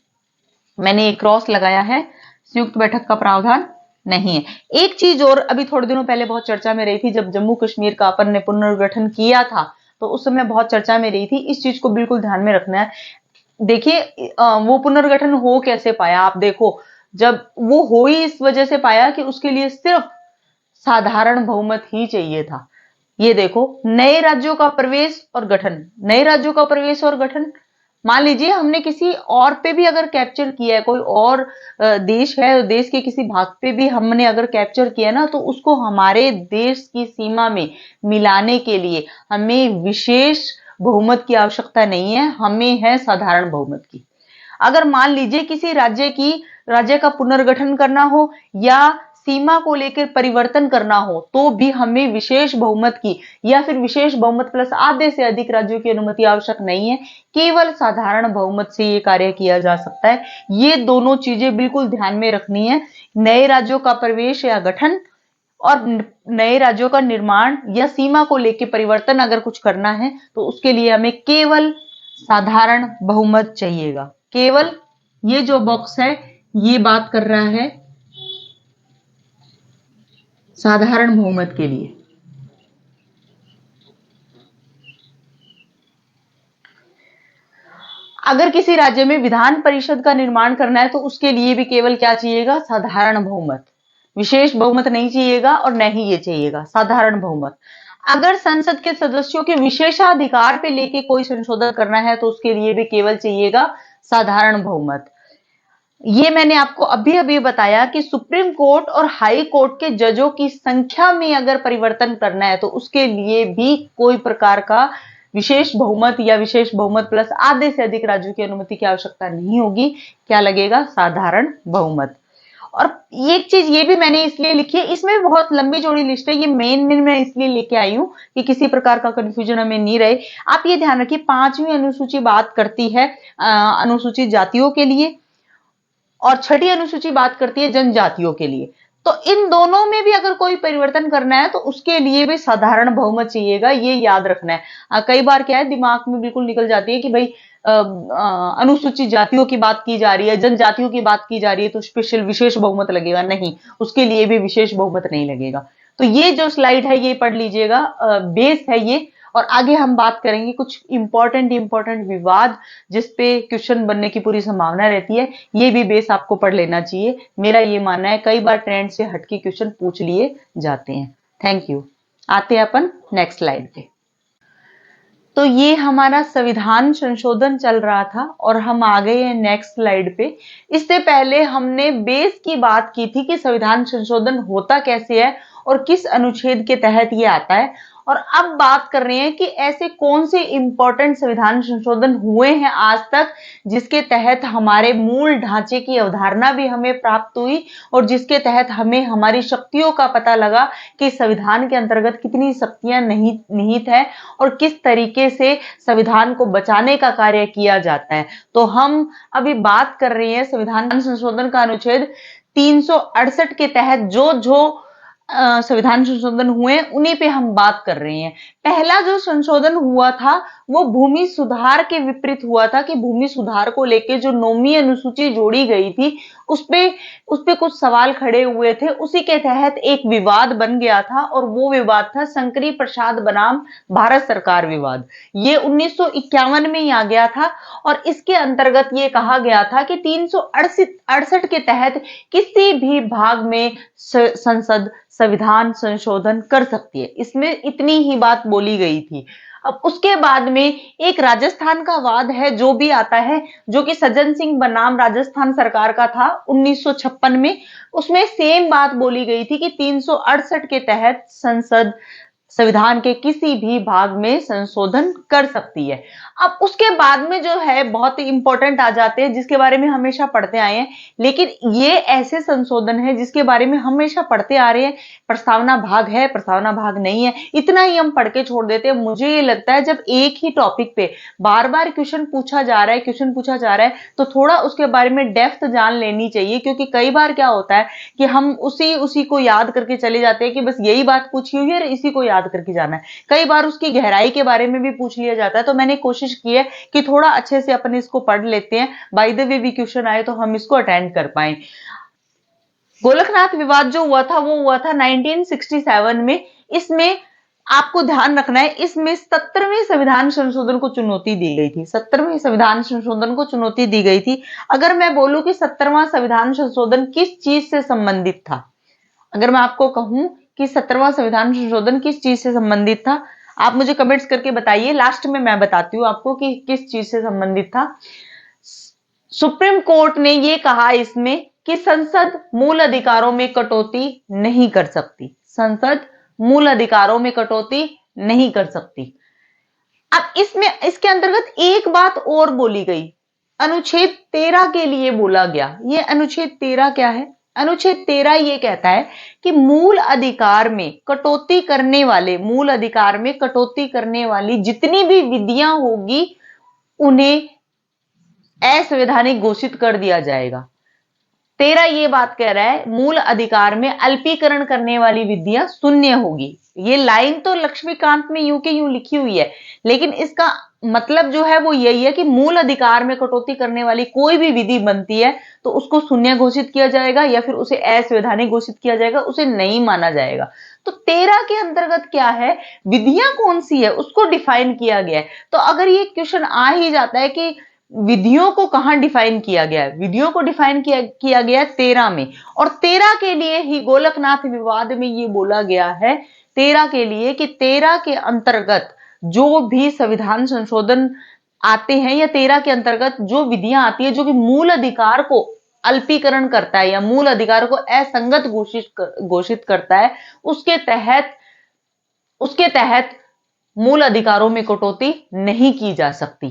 A: मैंने एक क्रॉस लगाया है, संयुक्त बैठक का प्रावधान नहीं है। एक चीज और अभी थोड़े दिनों पहले बहुत चर्चा में रही थी, जब जम्मू कश्मीर का अपन ने पुनर्गठन किया था तो उस समय बहुत चर्चा में रही थी, इस चीज को बिल्कुल ध्यान में रखना है। देखिए वो पुनर्गठन हो कैसे पाया, आप देखो, जब वो हो ही इस वजह से पाया कि उसके लिए सिर्फ साधारण बहुमत ही चाहिए था। ये देखो, नए राज्यों का प्रवेश और गठन, मान लीजिए हमने किसी और पे भी अगर कैप्चर किया है, कोई और देश है, देश के किसी भाग पे भी हमने अगर कैप्चर किया ना, तो उसको हमारे देश की सीमा में मिलाने के लिए हमें विशेष बहुमत की आवश्यकता नहीं है, हमें है साधारण बहुमत की। अगर मान लीजिए किसी राज्य का पुनर्गठन करना हो या सीमा को लेकर परिवर्तन करना हो तो भी हमें विशेष बहुमत की या फिर विशेष बहुमत प्लस आधे से अधिक राज्यों की अनुमति आवश्यक नहीं है, केवल साधारण बहुमत से ये कार्य किया जा सकता है। ये दोनों चीजें बिल्कुल ध्यान में रखनी है। नए राज्यों का प्रवेश या गठन और नए राज्यों का निर्माण या सीमा को लेकर परिवर्तन अगर कुछ करना है तो उसके लिए हमें केवल साधारण बहुमत चाहिएगा। केवल ये जो बॉक्स है ये बात कर रहा है साधारण बहुमत के लिए। अगर किसी राज्य में विधान परिषद का निर्माण करना है तो उसके लिए भी केवल क्या चाहिएगा? साधारण बहुमत। विशेष बहुमत नहीं चाहिएगा और न ही ये चाहिएगा, साधारण बहुमत। अगर संसद के सदस्यों के विशेषाधिकार पे लेके कोई संशोधन करना है तो उसके लिए भी केवल चाहिएगा साधारण बहुमत। ये मैंने आपको अभी अभी बताया कि सुप्रीम कोर्ट और हाई कोर्ट के जजों की संख्या में अगर परिवर्तन करना है तो उसके लिए भी कोई प्रकार का विशेष बहुमत या विशेष बहुमत प्लस आधे से अधिक राज्यों की अनुमति की आवश्यकता नहीं होगी। क्या लगेगा? साधारण बहुमत। और एक चीज ये भी मैंने इसलिए लिखी है, इसमें बहुत लंबी चौड़ी लिस्ट है, ये मेन मैं इसलिए लेके आई हूं कि किसी प्रकार का कंफ्यूजन हमें नहीं रहे। आप ये ध्यान रखिए, 5वीं अनुसूची बात करती है अनुसूचित जातियों के लिए और 6ठी अनुसूची बात करती है जनजातियों के लिए। तो इन दोनों में भी अगर कोई परिवर्तन करना है तो उसके लिए भी साधारण बहुमत चाहिएगा, ये याद रखना है। कई बार क्या है दिमाग में बिल्कुल निकल जाती है कि भाई अनुसूचित जातियों की बात की जा रही है, जनजातियों की बात की जा रही है तो स्पेशल विशेष बहुमत लगेगा। नहीं, उसके लिए भी विशेष बहुमत नहीं लगेगा। तो ये जो स्लाइड है ये पढ़ लीजिएगा, बेस है ये। और आगे हम बात करेंगे कुछ इंपॉर्टेंट विवाद जिसपे क्वेश्चन बनने की पूरी संभावना रहती है, ये भी बेस आपको पढ़ लेना चाहिए। मेरा ये मानना है, कई बार ट्रेंड से हटके क्वेश्चन पूछ लिए जाते हैं। Thank you. आते हैं अपन नेक्स्ट स्लाइड पे। तो ये हमारा संविधान संशोधन चल रहा था और हम आ गए हैं नेक्स्ट स्लाइड पे। इससे पहले हमने बेस की बात की थी कि संविधान संशोधन होता कैसे है और किस अनुच्छेद के तहत ये आता है। और अब बात कर रहे हैं कि ऐसे कौन से इंपॉर्टेंट संविधान संशोधन हुए हैं आज तक जिसके तहत हमारे मूल ढांचे की अवधारणा भी हमें प्राप्त हुई और जिसके तहत हमें हमारी शक्तियों का पता लगा कि संविधान के अंतर्गत कितनी शक्तियां निहित है और किस तरीके से संविधान को बचाने का कार्य किया जाता है। तो हम अभी बात कर रहे हैं संविधान संशोधन का अनुच्छेद 368 के तहत जो संविधान संशोधन हुए उन्हीं पे हम बात कर रहे हैं। पहला जो संशोधन हुआ था वो भूमि सुधार के विपरीत हुआ था कि भूमि सुधार को लेके जो 9वीं अनुसूची जोड़ी गई थी उसपे कुछ सवाल खड़े हुए थे। उसी के तहत एक विवाद बन गया था और वो विवाद था शंकरी प्रसाद बनाम भारत सरकार विवाद। ये 1951 में ही आ गया था और इसके अंतर्गत ये कहा गया था कि 368 के तहत किसी भी भाग में संसद संविधान संशोधन कर सकती है। इसमें इतनी ही बात बोली गई थी। अब उसके बाद में एक राजस्थान का वाद है जो भी आता है, जो कि सज्जन सिंह बनाम राजस्थान सरकार का था 1956 में। उसमें सेम बात बोली गई थी कि 368 के तहत संसद संविधान के किसी भी भाग में संशोधन कर सकती है। अब उसके बाद में जो है बहुत ही इंपॉर्टेंट आ जाते हैं जिसके बारे में हमेशा पढ़ते आए हैं, लेकिन ये ऐसे संशोधन है जिसके बारे में हमेशा पढ़ते आ रहे हैं। प्रस्तावना भाग है, प्रस्तावना भाग नहीं है, इतना ही हम पढ़ के छोड़ देते हैं। मुझे ये लगता है जब एक ही टॉपिक पे बार बार क्वेश्चन पूछा जा रहा है तो थोड़ा उसके बारे में डेप्थ जान लेनी चाहिए, क्योंकि कई बार क्या होता है कि हम उसी को याद करके चले जाते हैं कि बस यही बात पूछी हुई है और इसी को याद करके जाना है। कई बार उसकी गहराई के बारे में भी पूछ लिया जाता है। तो मैंने कोशिश की है कि थोड़ा अच्छे से अपन इसको पढ़ लेते हैं, बाय द वे भी क्वेश्चन आए तो हम इसको अटेंड कर पाए। गोलकनाथ विवाद जो हुआ था वो हुआ था 1967 में। इसमें आपको ध्यान रखना है, इसमें 17वें संविधान संशोधन को चुनौती दी गई थी। 17वें संविधान संशोधन को चुनौती दी गई थी। अगर मैं बोलूं कि 17वां संविधान संशोधन किस चीज से संबंधित था, अगर मैं आपको कहूं कि 17वां संविधान संशोधन किस चीज से संबंधित था, आप मुझे कमेंट्स करके बताइए। लास्ट में मैं बताती हूं आपको कि किस चीज से संबंधित था। सुप्रीम कोर्ट ने यह कहा इसमें कि संसद मूल अधिकारों में कटौती नहीं कर सकती। संसद मूल अधिकारों में कटौती नहीं कर सकती। अब इसके अंतर्गत एक बात और बोली गई, अनुच्छेद 13 के लिए बोला गया। ये अनुच्छेद 13 क्या है? अनुच्छेद 13 ये कहता है कि मूल अधिकार में कटौती करने वाली जितनी भी विधियां होगी उन्हें असंवैधानिक घोषित कर दिया जाएगा। 13 ये बात कह रहा है मूल अधिकार में अल्पीकरण करने वाली विधियां शून्य होगी। ये लाइन तो लक्ष्मीकांत में यूं के यूं लिखी हुई है, लेकिन इसका मतलब जो है वो यही है कि मूल अधिकार में कटौती करने वाली कोई भी विधि बनती है तो उसको शून्य घोषित किया जाएगा या फिर उसे असंवैधानिक घोषित किया जाएगा, उसे नहीं माना जाएगा। तो 13 के अंतर्गत क्या है, विधियां कौन सी है उसको डिफाइन किया गया है। तो अगर ये क्वेश्चन आ ही जाता है कि विधियों को कहां डिफाइन किया गया है, विधियों को डिफाइन किया गया है 13 में, और 13 के लिए ही गोलकनाथ विवाद में ये बोला गया है 13 के लिए कि 13 के अंतर्गत जो भी संविधान संशोधन आते हैं या 13 के अंतर्गत जो विधियां आती है जो कि मूल अधिकार को अल्पीकरण करता है या मूल अधिकार को असंगत घोषित करता है, उसके तहत मूल अधिकारों में कटौती नहीं की जा सकती।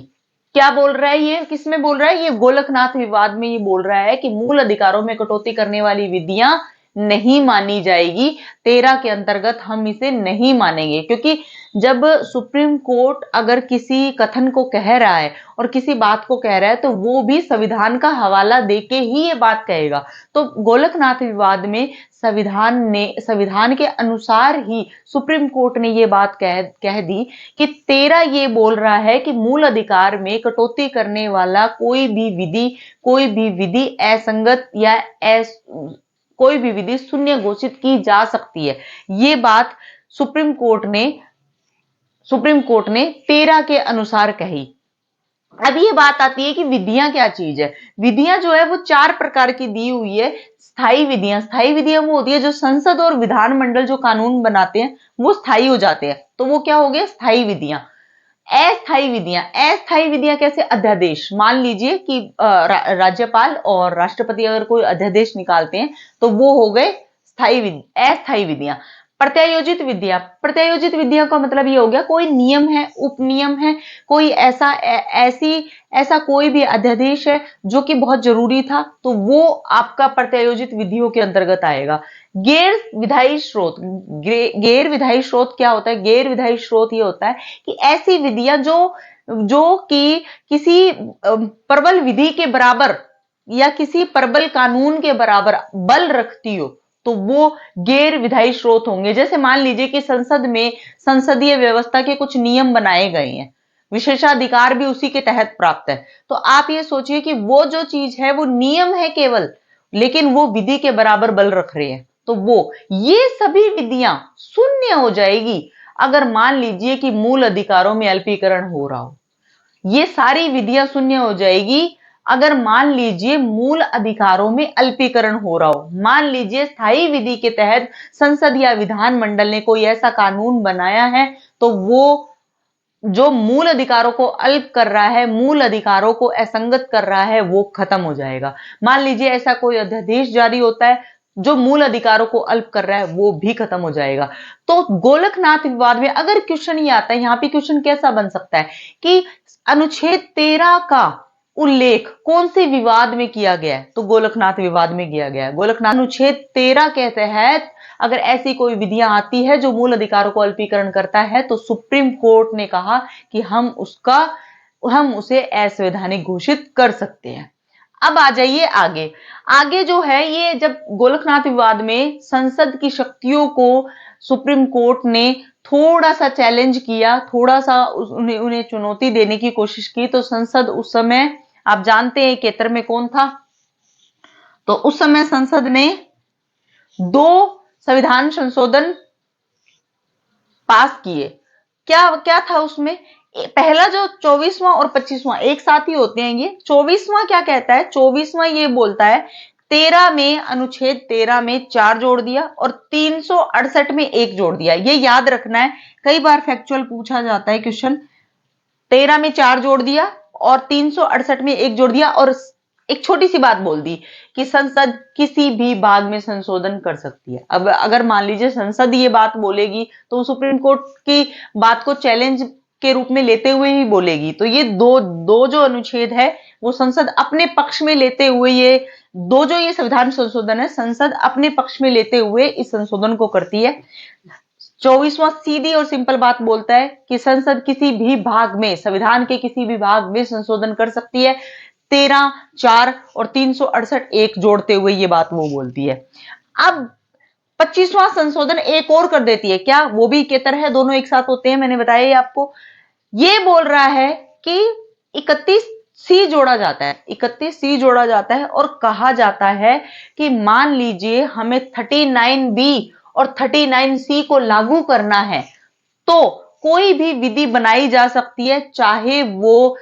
A: क्या बोल रहा है ये, किसमें बोल रहा है ये, गोलकनाथ विवाद में ये बोल रहा है कि मूल अधिकारों में कटौती करने वाली विधियां नहीं मानी जाएगी। 13 के अंतर्गत हम इसे नहीं मानेंगे, क्योंकि जब सुप्रीम कोर्ट अगर किसी कथन को कह रहा है और किसी बात को कह रहा है तो वो भी संविधान का हवाला देके ही ये बात कहेगा। तो गोलकनाथ विवाद में संविधान के अनुसार ही सुप्रीम कोर्ट ने ये बात कह दी कि 13 ये बोल रहा है कि मूल अधिकार में कटौती करने वाला कोई भी विधि असंगत या कोई भी विधि शून्य घोषित की जा सकती है। ये बात सुप्रीम कोर्ट ने 13 के अनुसार कही। अब ये बात आती है कि विधियां क्या चीज है। विधियां जो है वो 4 प्रकार की दी हुई है। स्थायी विधियां वो होती है जो संसद और विधानमंडल जो कानून बनाते हैं वो स्थायी हो जाते हैं, तो वो क्या हो गया, स्थायी विधियां। अस्थायी विधियां कैसे, अध्यादेश। मान लीजिए कि राज्यपाल और राष्ट्रपति अगर कोई अध्यादेश निकालते हैं तो वो हो गए अस्थायी विधियां। प्रत्यायोजित विधियां का मतलब ये हो गया कोई नियम है, उपनियम है, कोई ऐसा कोई भी अध्यादेश है जो कि बहुत जरूरी था, तो वो आपका प्रत्यायोजित विधियों के अंतर्गत आएगा। गैर विधायी स्रोत क्या होता है, गैर विधायी स्रोत ये होता है कि ऐसी विधियां जो कि किसी प्रबल विधि के बराबर या किसी प्रबल कानून के बराबर बल रखती हो, तो वो गैर विधायी स्रोत होंगे। जैसे मान लीजिए कि संसद में संसदीय व्यवस्था के कुछ नियम बनाए गए हैं, विशेषाधिकार भी उसी के तहत प्राप्त है, तो आप ये सोचिए कि वो जो चीज है वो नियम है केवल, लेकिन वो विधि के बराबर बल रख रहे हैं, तो वो ये सभी विधियां शून्य हो जाएगी अगर मान लीजिए कि मूल अधिकारों में अल्पीकरण हो रहा हो। ये सारी विधियां शून्य हो जाएगी अगर मान लीजिए मूल अधिकारों में अल्पीकरण हो रहा हो। मान लीजिए स्थायी विधि के तहत संसद या विधानमंडल ने कोई ऐसा कानून बनाया है तो वो जो मूल अधिकारों को अल्प कर रहा है, मूल अधिकारों को असंगत कर रहा है, वो खत्म हो जाएगा। मान लीजिए ऐसा कोई अध्यादेश जारी होता है जो मूल अधिकारों को अल्प कर रहा है, वो भी खत्म हो जाएगा। तो गोलकनाथ विवाद में अगर क्वेश्चन ये आता है, यहां पे क्वेश्चन कैसा बन सकता है कि अनुच्छेद 13 का उल्लेख कौन से विवाद में किया गया है, तो गोलकनाथ विवाद में किया गया है। गोलकनाथ अनुच्छेद 13 के तहत अगर ऐसी कोई विधियां आती है जो मूल अधिकारों को अल्पीकरण करता है तो सुप्रीम कोर्ट ने कहा कि हम उसे असंवैधानिक घोषित कर सकते हैं। अब आ जाइए आगे जो है, ये जब गोलकनाथ विवाद में संसद की शक्तियों को सुप्रीम कोर्ट ने थोड़ा सा चैलेंज किया, थोड़ा सा उन्हें चुनौती देने की कोशिश की, तो संसद उस समय आप जानते हैं केंद्र में कौन था, तो उस समय संसद ने 2 संविधान संशोधन पास किए। क्या था उसमें, पहला जो 24वां और 25वां एक साथ ही होते हैं ये। 24वां क्या कहता है, 24वां ये बोलता है 13 में, अनुच्छेद 13 में 4 जोड़ दिया और 368 में 1 जोड़ दिया। ये याद रखना है, कई बार फैक्चुअल पूछा जाता है क्वेश्चन। 13 में 4 जोड़ दिया और 368 में 1 जोड़ दिया और एक छोटी सी बात बोल दी कि संसद किसी भी भाग में संशोधन कर सकती है। अब अगर मान लीजिए संसद ये बात बोलेगी तो सुप्रीम कोर्ट की बात को चैलेंज के रूप में लेते हुए ही बोलेगी। तो ये दो दो जो अनुच्छेद है वो संसद अपने पक्ष में लेते हुए, ये संविधान संशोधन है, संसद अपने पक्ष में लेते हुए इस संशोधन को करती है। 24वां सीधी और सिंपल बात बोलता है कि संसद किसी भी भाग में, संविधान के किसी भी भाग में संशोधन कर सकती है। 13, 4 और 368 एक जोड़ते हुए ये बात वो बोलती है। अब 25वां संशोधन एक और कर देती है, क्या? वो भी इकेतर है, दोनों एक साथ होते हैं, मैंने बताया ये आपको। ये बोल रहा है कि 31C जोड़ा जाता है, 31C जोड़ा जाता है और कहा जाता है कि मान लीजिए हमें 39B और 39C को लागू करना है, तो कोई भी विधि बनाई जा सकती है, चाहे वो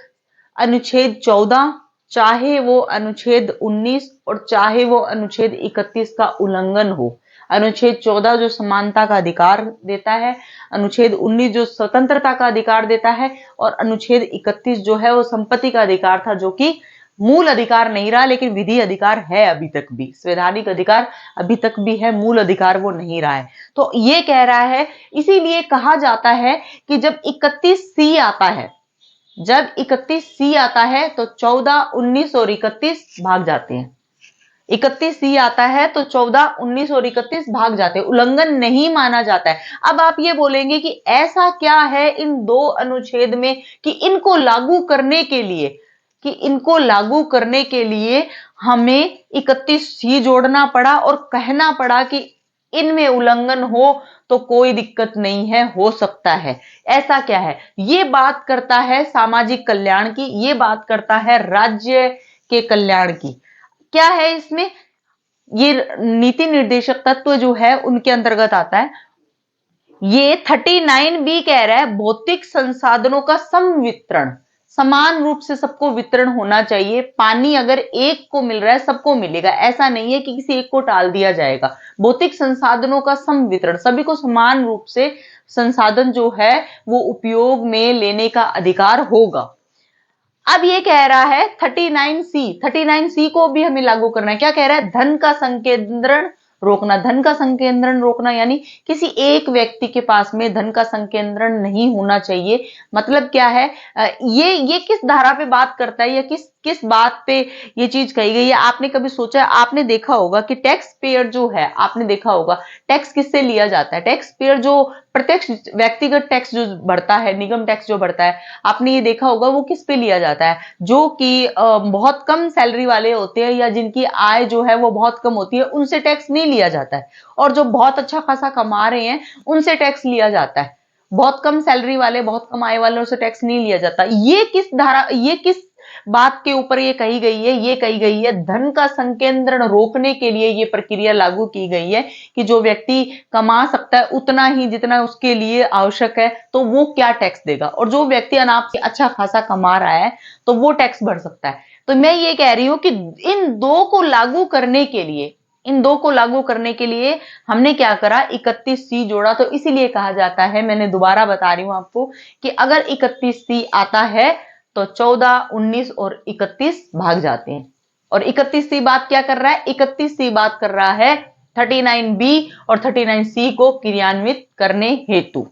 A: अनुच्छेद 14, चाहे वो अनुच्छेद 19 और चाहे वो अनुच्छेद 31 का उल्लंघन हो। अनुच्छेद 14 जो समानता का अधिकार देता है, अनुच्छेद 19 जो स्वतंत्रता का अधिकार देता है, और अनुच्छेद 31 जो है वो संपत्ति का अधिकार था, जो कि मूल अधिकार नहीं रहा लेकिन विधि अधिकार है अभी तक भी, संवैधानिक अधिकार अभी तक भी है, मूल अधिकार वो नहीं रहा है। तो ये कह रहा है, इसीलिए कहा जाता है कि जब 31C आता है, जब 31C आता है तो 14, 19 और 31 भाग जाते हैं। 31C आता है तो 14, 19 और 31 भाग जाते हैं, उल्लंघन नहीं माना जाता है। अब आप ये बोलेंगे कि ऐसा क्या है इन दो अनुच्छेद में कि इनको लागू करने के लिए, हमें 31C जोड़ना पड़ा और कहना पड़ा कि इनमें उल्लंघन हो तो कोई दिक्कत नहीं है, हो सकता है। ऐसा क्या है? ये बात करता है सामाजिक कल्याण की, ये बात करता है राज्य के कल्याण की। क्या है इसमें? ये नीति निर्देशक तत्व जो है उनके अंतर्गत आता है। ये 39B कह रहा है भौतिक संसाधनों का समवितरण, समान रूप से सबको वितरण होना चाहिए। पानी अगर एक को मिल रहा है सबको मिलेगा, ऐसा नहीं है कि किसी एक को टाल दिया जाएगा। भौतिक संसाधनों का समवितरण, सभी को समान रूप से संसाधन जो है वो उपयोग में लेने का अधिकार होगा। अब ये कह रहा है 39C को भी हमें लागू करना है। क्या कह रहा है? धन का संकेंद्रण रोकना। धन का संकेंद्रण रोकना यानी किसी एक व्यक्ति के पास में धन का संकेंद्रण नहीं होना चाहिए। मतलब क्या है? ये किस धारा पे बात करता है या किस बात पे ये चीज कही गई है? आपने कभी सोचा? आपने देखा होगा कि टैक्स पेयर जो है, आपने देखा होगा टैक्स किससे लिया जाता है? टैक्स पेयर जो प्रत्यक्ष व्यक्तिगत टैक्स जो बढ़ता है, निगम टैक्स जो बढ़ता है, आपने ये देखा होगा वो किस पे लिया जाता है? जो कि बहुत कम सैलरी वाले होते हैं या जिनकी आय जो है वो बहुत कम होती है, उनसे टैक्स नहीं लिया जाता है। और जो बहुत अच्छा खासा कमा रहे हैं उनसे टैक्स लिया जाता है। बहुत कम सैलरी वाले, बहुत कम आय वालों से टैक्स नहीं लिया जाता। ये किस बात के ऊपर ये कही गई है? ये कही गई है धन का संकेंद्रण रोकने के लिए ये प्रक्रिया लागू की गई है कि जो व्यक्ति कमा सकता है उतना ही जितना उसके लिए आवश्यक है, तो वो क्या टैक्स देगा, और जो व्यक्ति अनाप से अच्छा खासा कमा रहा है तो वो टैक्स भर सकता है। तो मैं ये कह रही हूं कि इन दो को लागू करने के लिए हमने क्या करा? 31C जोड़ा। तो इसीलिए कहा जाता है, मैंने दोबारा बता रही हूं आपको, कि अगर 31C आता है तो 14, 19 और 31 भाग जाते हैं। और 31C बात क्या कर रहा है? 31C बात कर रहा है 39B और 39C को क्रियान्वित करने हेतु।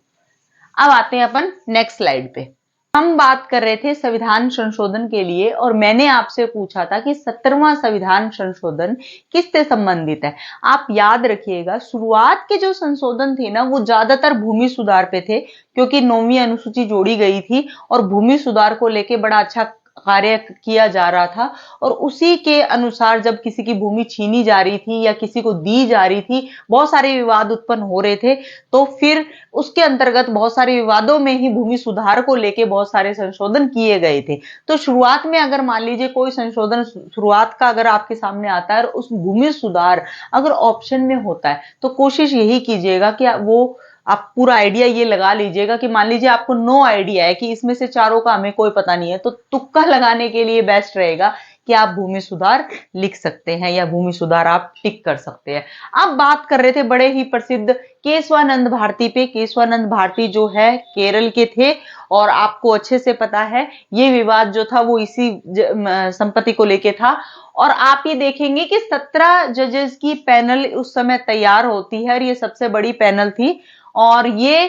A: अब आते हैं अपन नेक्स्ट स्लाइड पे। हम बात कर रहे थे संविधान संशोधन के लिए, और मैंने आपसे पूछा था कि 17वां संविधान संशोधन किससे संबंधित है। आप याद रखिएगा, शुरुआत के जो संशोधन थे ना वो ज्यादातर भूमि सुधार पे थे, क्योंकि 9वीं अनुसूची जोड़ी गई थी और भूमि सुधार को लेके बड़ा अच्छा कार्य किया जा रहा था। और उसी के अनुसार जब किसी की भूमि छीनी जा रही थी या किसी को दी जा रही थी, बहुत सारे विवाद उत्पन्न हो रहे थे, तो फिर उसके अंतर्गत बहुत सारे विवादों में ही भूमि सुधार को लेके बहुत सारे संशोधन किए गए थे। तो शुरुआत में अगर मान लीजिए कोई संशोधन शुरुआत का अगर आपके सामने आता है और उस भूमि सुधार अगर ऑप्शन में होता है, तो कोशिश यही कीजिएगा कि वो आप पूरा आइडिया ये लगा लीजिएगा कि मान लीजिए आपको नो आइडिया है कि इसमें से चारों का हमें कोई पता नहीं है, तो तुक्का लगाने के लिए बेस्ट रहेगा कि आप भूमि सुधार लिख सकते हैं या भूमि सुधार आप टिक कर सकते हैं। अब बात कर रहे थे बड़े ही प्रसिद्ध केशवानंद भारती पे। केशवानंद भारती जो है केरल के थे, और आपको अच्छे से पता है ये विवाद जो था वो इसी संपत्ति को लेके था। और आप ये देखेंगे कि 17 जजेस की पैनल उस समय तैयार होती है, और ये सबसे बड़ी पैनल थी। और ये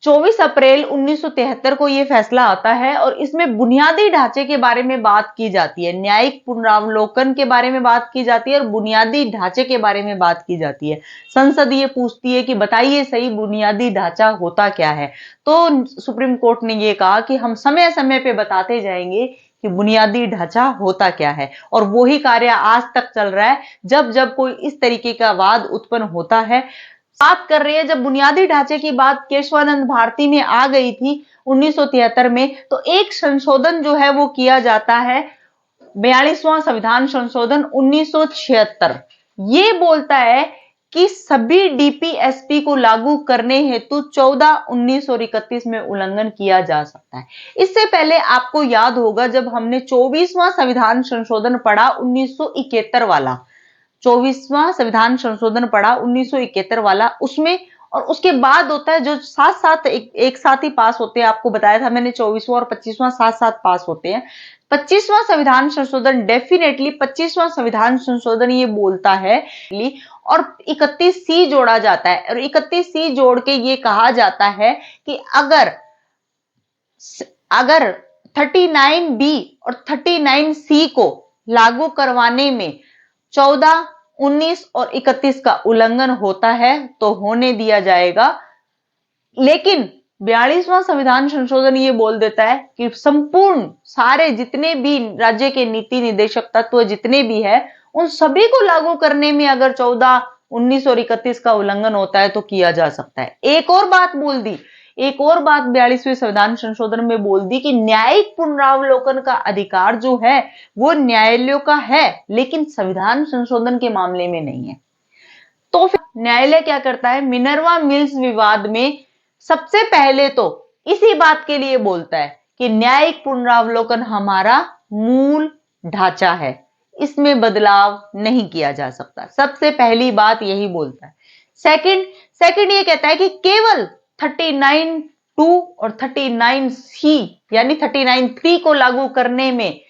A: 24 अप्रैल 1973 को यह फैसला आता है और इसमें बुनियादी ढांचे के बारे में बात की जाती है, न्यायिक पुनरावलोकन के बारे में बात की जाती है और बुनियादी ढांचे के बारे में बात की जाती है। संसद ये पूछती है कि बताइए सही बुनियादी ढांचा होता क्या है। तो सुप्रीम कोर्ट ने ये कहा कि हम समय समय पे बताते जाएंगे कि बुनियादी ढांचा होता क्या है, और वही कार्य आज तक चल रहा है। जब जब कोई इस तरीके का वाद उत्पन्न होता है, बात कर रहे हैं, जब बुनियादी ढांचे की बात केशवानंद भारती में आ गई थी 1973 में, तो एक संशोधन जो है वो किया जाता है, 42वां संविधान संशोधन 1976। ये बोलता है कि सभी डीपीएसपी को लागू करने हेतु 14, 19 और 31 में उल्लंघन किया जा सकता है। इससे पहले आपको याद होगा जब हमने 24वां संविधान संशोधन पढ़ा 1971 वाला, 24वां संविधान संशोधन पढ़ा 1971 वाला, उसमें और उसके बाद होता है जो साथ साथ एक साथ ही पास होते हैं। आपको बताया था मैंने 24वां और 25वां साथ साथ पास होते हैं। 25वां संविधान संशोधन डेफिनेटली 25वां संविधान संशोधन ये बोलता है, और 31C जोड़ा जाता है, और 31C जोड़ के ये कहा जाता है कि अगर 39B और 39C को लागू करवाने में 14, 19 और 31 का उल्लंघन होता है तो होने दिया जाएगा। लेकिन 42वां संविधान संशोधन ये बोल देता है कि संपूर्ण सारे जितने भी राज्य के नीति निर्देशक तत्व जितने भी है, उन सभी को लागू करने में अगर 14, 19 और 31 का उल्लंघन होता है तो किया जा सकता है। एक और बात बोल दी, एक और बात 42वें संविधान संशोधन में बोल दी कि न्यायिक पुनरावलोकन का अधिकार जो है वो न्यायालयों का है, लेकिन संविधान संशोधन के मामले में नहीं है। तो फिर न्यायालय क्या करता है, मिनर्वा मिल्स विवाद में सबसे पहले तो इसी बात के लिए बोलता है कि न्यायिक पुनरावलोकन हमारा मूल ढांचा है, इसमें बदलाव नहीं किया जा सकता। सबसे पहली बात यही बोलता है। सेकंड ये कहता है कि केवल 39(2) और 39C यानी 39(3) को लागू करने में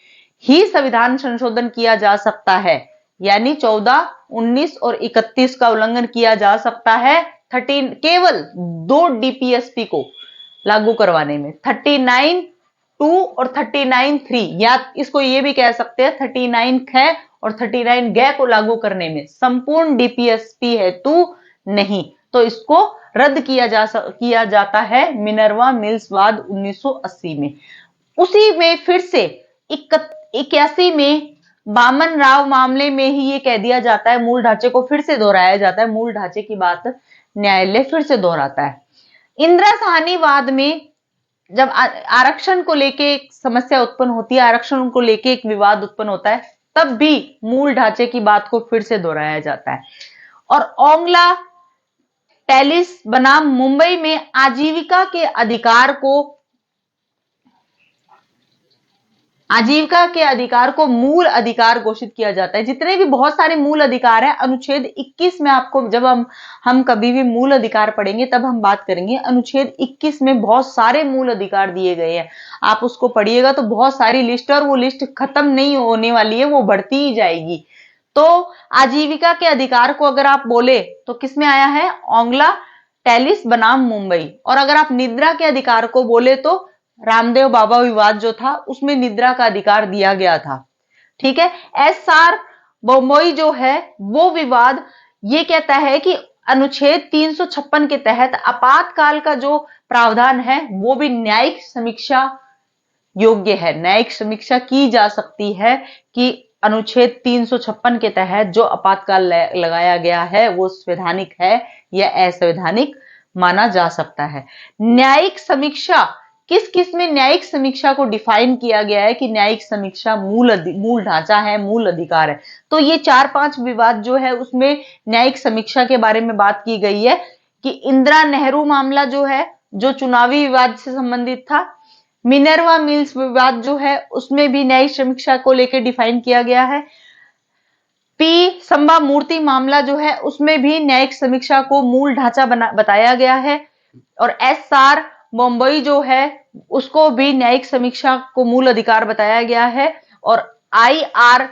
A: ही संविधान संशोधन किया जा सकता है, यानी 14, 19 और 31 का उल्लंघन किया जा सकता है केवल 2 डीपीएसपी को लागू करवाने में, 39(2) और 39(3), या इसको ये भी कह सकते हैं 39 ख और 39 ग को लागू करने में, संपूर्ण डीपीएसपी हेतु नहीं। तो इसको रद्द किया जाता है मिनर्वा मिल्स वाद 1980 में। उसी में फिर से 81 में बामन राव मामले में ही ये कह दिया जाता है, मूल ढांचे को फिर से दोहराया जाता है, मूल ढांचे की बात न्यायालय फिर से दोहराता है। इंदिरा साहनी वाद में जब आरक्षण को लेके एक समस्या उत्पन्न होती है, आरक्षण को लेके एक विवाद उत्पन्न होता है, तब भी मूल ढांचे की बात को फिर से दोहराया जाता है। और ओंगला टेलिस बनाम मुंबई में आजीविका के अधिकार को मूल अधिकार घोषित किया जाता है। जितने भी बहुत सारे मूल अधिकार है, अनुच्छेद 21 में आपको जब हम कभी भी मूल अधिकार पढ़ेंगे तब हम बात करेंगे। अनुच्छेद 21 में बहुत सारे मूल अधिकार दिए गए हैं, आप उसको पढ़िएगा तो बहुत सारी लिस्ट, और वो लिस्ट खत्म नहीं होने वाली है, वो बढ़ती ही जाएगी। तो आजीविका के अधिकार को अगर आप बोले तो किसमें आया है, ओंगला टेलिस बनाम मुंबई। और अगर आप निद्रा के अधिकार को बोले तो रामदेव बाबा विवाद जो था उसमें निद्रा का अधिकार दिया गया था। ठीक है। एसआर बम्बई जो है वो विवाद ये कहता है कि अनुच्छेद 356 के तहत आपातकाल का जो प्रावधान है वो भी न्यायिक समीक्षा योग्य है, न्यायिक समीक्षा की जा सकती है कि अनुच्छेद 356 के तहत जो आपातकाल लगाया गया है वो संवैधानिक है या असंवैधानिक माना जा सकता है। न्यायिक समीक्षा किस किस में न्यायिक समीक्षा को डिफाइन किया गया है कि न्यायिक समीक्षा मूल ढांचा है, मूल अधिकार है। तो ये 4-5 विवाद जो है उसमें न्यायिक समीक्षा के बारे में बात की गई है कि इंदिरा नेहरू मामला जो है जो चुनावी विवाद से संबंधित था, मिनर्वा मिल्स विवाद जो है उसमें भी न्यायिक समीक्षा को लेकर डिफाइन किया गया है। पी संभा मूर्ति मामला जो है उसमें भी न्यायिक समीक्षा को मूल ढांचा बताया गया है। और एसआर मुंबई जो है उसको भी न्यायिक समीक्षा को मूल अधिकार बताया गया है। और आईआर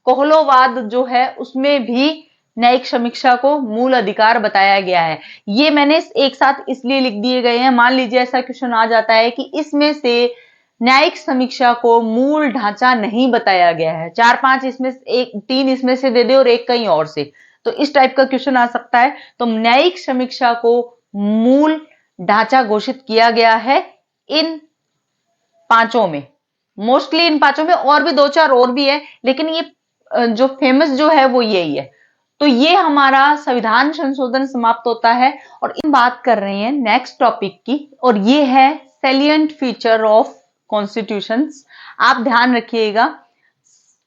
A: कोहलोवाद जो है उसमें भी न्यायिक समीक्षा को मूल अधिकार बताया गया है। ये मैंने एक साथ इसलिए लिख दिए गए हैं, मान लीजिए ऐसा क्वेश्चन आ जाता है कि इसमें से न्यायिक समीक्षा को मूल ढांचा नहीं बताया गया है, 4-5 इसमें एक 3 इसमें से दे दे और एक कहीं और से, तो इस टाइप का क्वेश्चन आ सकता है। तो न्यायिक समीक्षा को मूल ढांचा घोषित किया गया है इन पांचों में, मोस्टली इन पांचों में, और भी 2-4 और भी है, लेकिन ये जो फेमस जो है वो यही है। तो ये हमारा संविधान संशोधन समाप्त होता है और इन बात कर रहे हैं नेक्स्ट टॉपिक की, और ये है सैलिएंट फीचर ऑफ कॉन्स्टिट्यूशंस। आप ध्यान रखिएगा,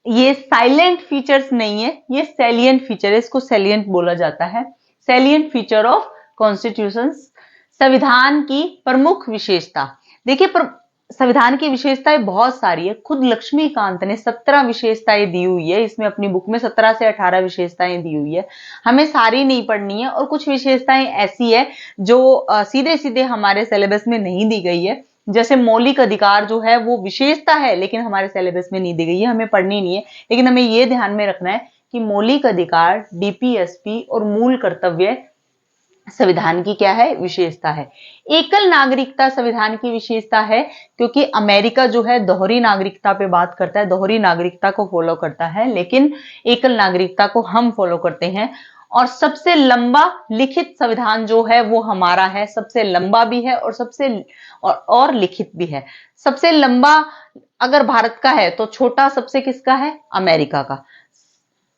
A: ये साइलेंट फीचर्स नहीं है, ये सैलिएंट फीचर है, इसको सैलिएंट बोला जाता है। सैलिएंट फीचर ऑफ कॉन्स्टिट्यूशंस, संविधान की प्रमुख विशेषता। देखिए संविधान की विशेषताएं बहुत सारी है, खुद लक्ष्मीकांत ने 17 विशेषताएं दी हुई है, इसमें अपनी बुक में 17 से 18 विशेषताएं दी हुई है, हमें सारी नहीं पढ़नी है, और कुछ विशेषताएं ऐसी है जो सीधे सीधे हमारे सिलेबस में नहीं दी गई है, जैसे मौलिक अधिकार जो है वो विशेषता है लेकिन हमारे सिलेबस में नहीं दी गई है, हमें पढ़नी नहीं है, लेकिन हमें ये ध्यान में रखना है कि मौलिक अधिकार, डीपीएसपी और मूल कर्तव्य संविधान की क्या है, विशेषता है। एकल नागरिकता संविधान की विशेषता है, क्योंकि अमेरिका जो है दोहरी नागरिकता पे बात करता है, दोहरी नागरिकता को फॉलो करता है, लेकिन एकल नागरिकता को हम फॉलो करते हैं। और सबसे लंबा लिखित संविधान जो है वो हमारा है, सबसे लंबा भी है और सबसे और लिखित भी है। सबसे लंबा अगर भारत का है तो छोटा सबसे किसका है, अमेरिका का।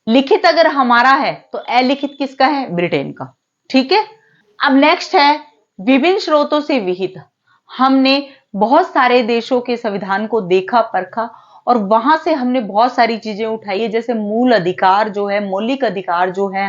A: लिखित अगर हमारा है तो अलिखित किसका है, ब्रिटेन का। ठीक है, अब नेक्स्ट है विभिन्न स्रोतों से विहित। हमने बहुत सारे देशों के संविधान को देखा परखा और वहां से हमने बहुत सारी चीजें उठाई है, जैसे मूल अधिकार जो है, मौलिक अधिकार जो है,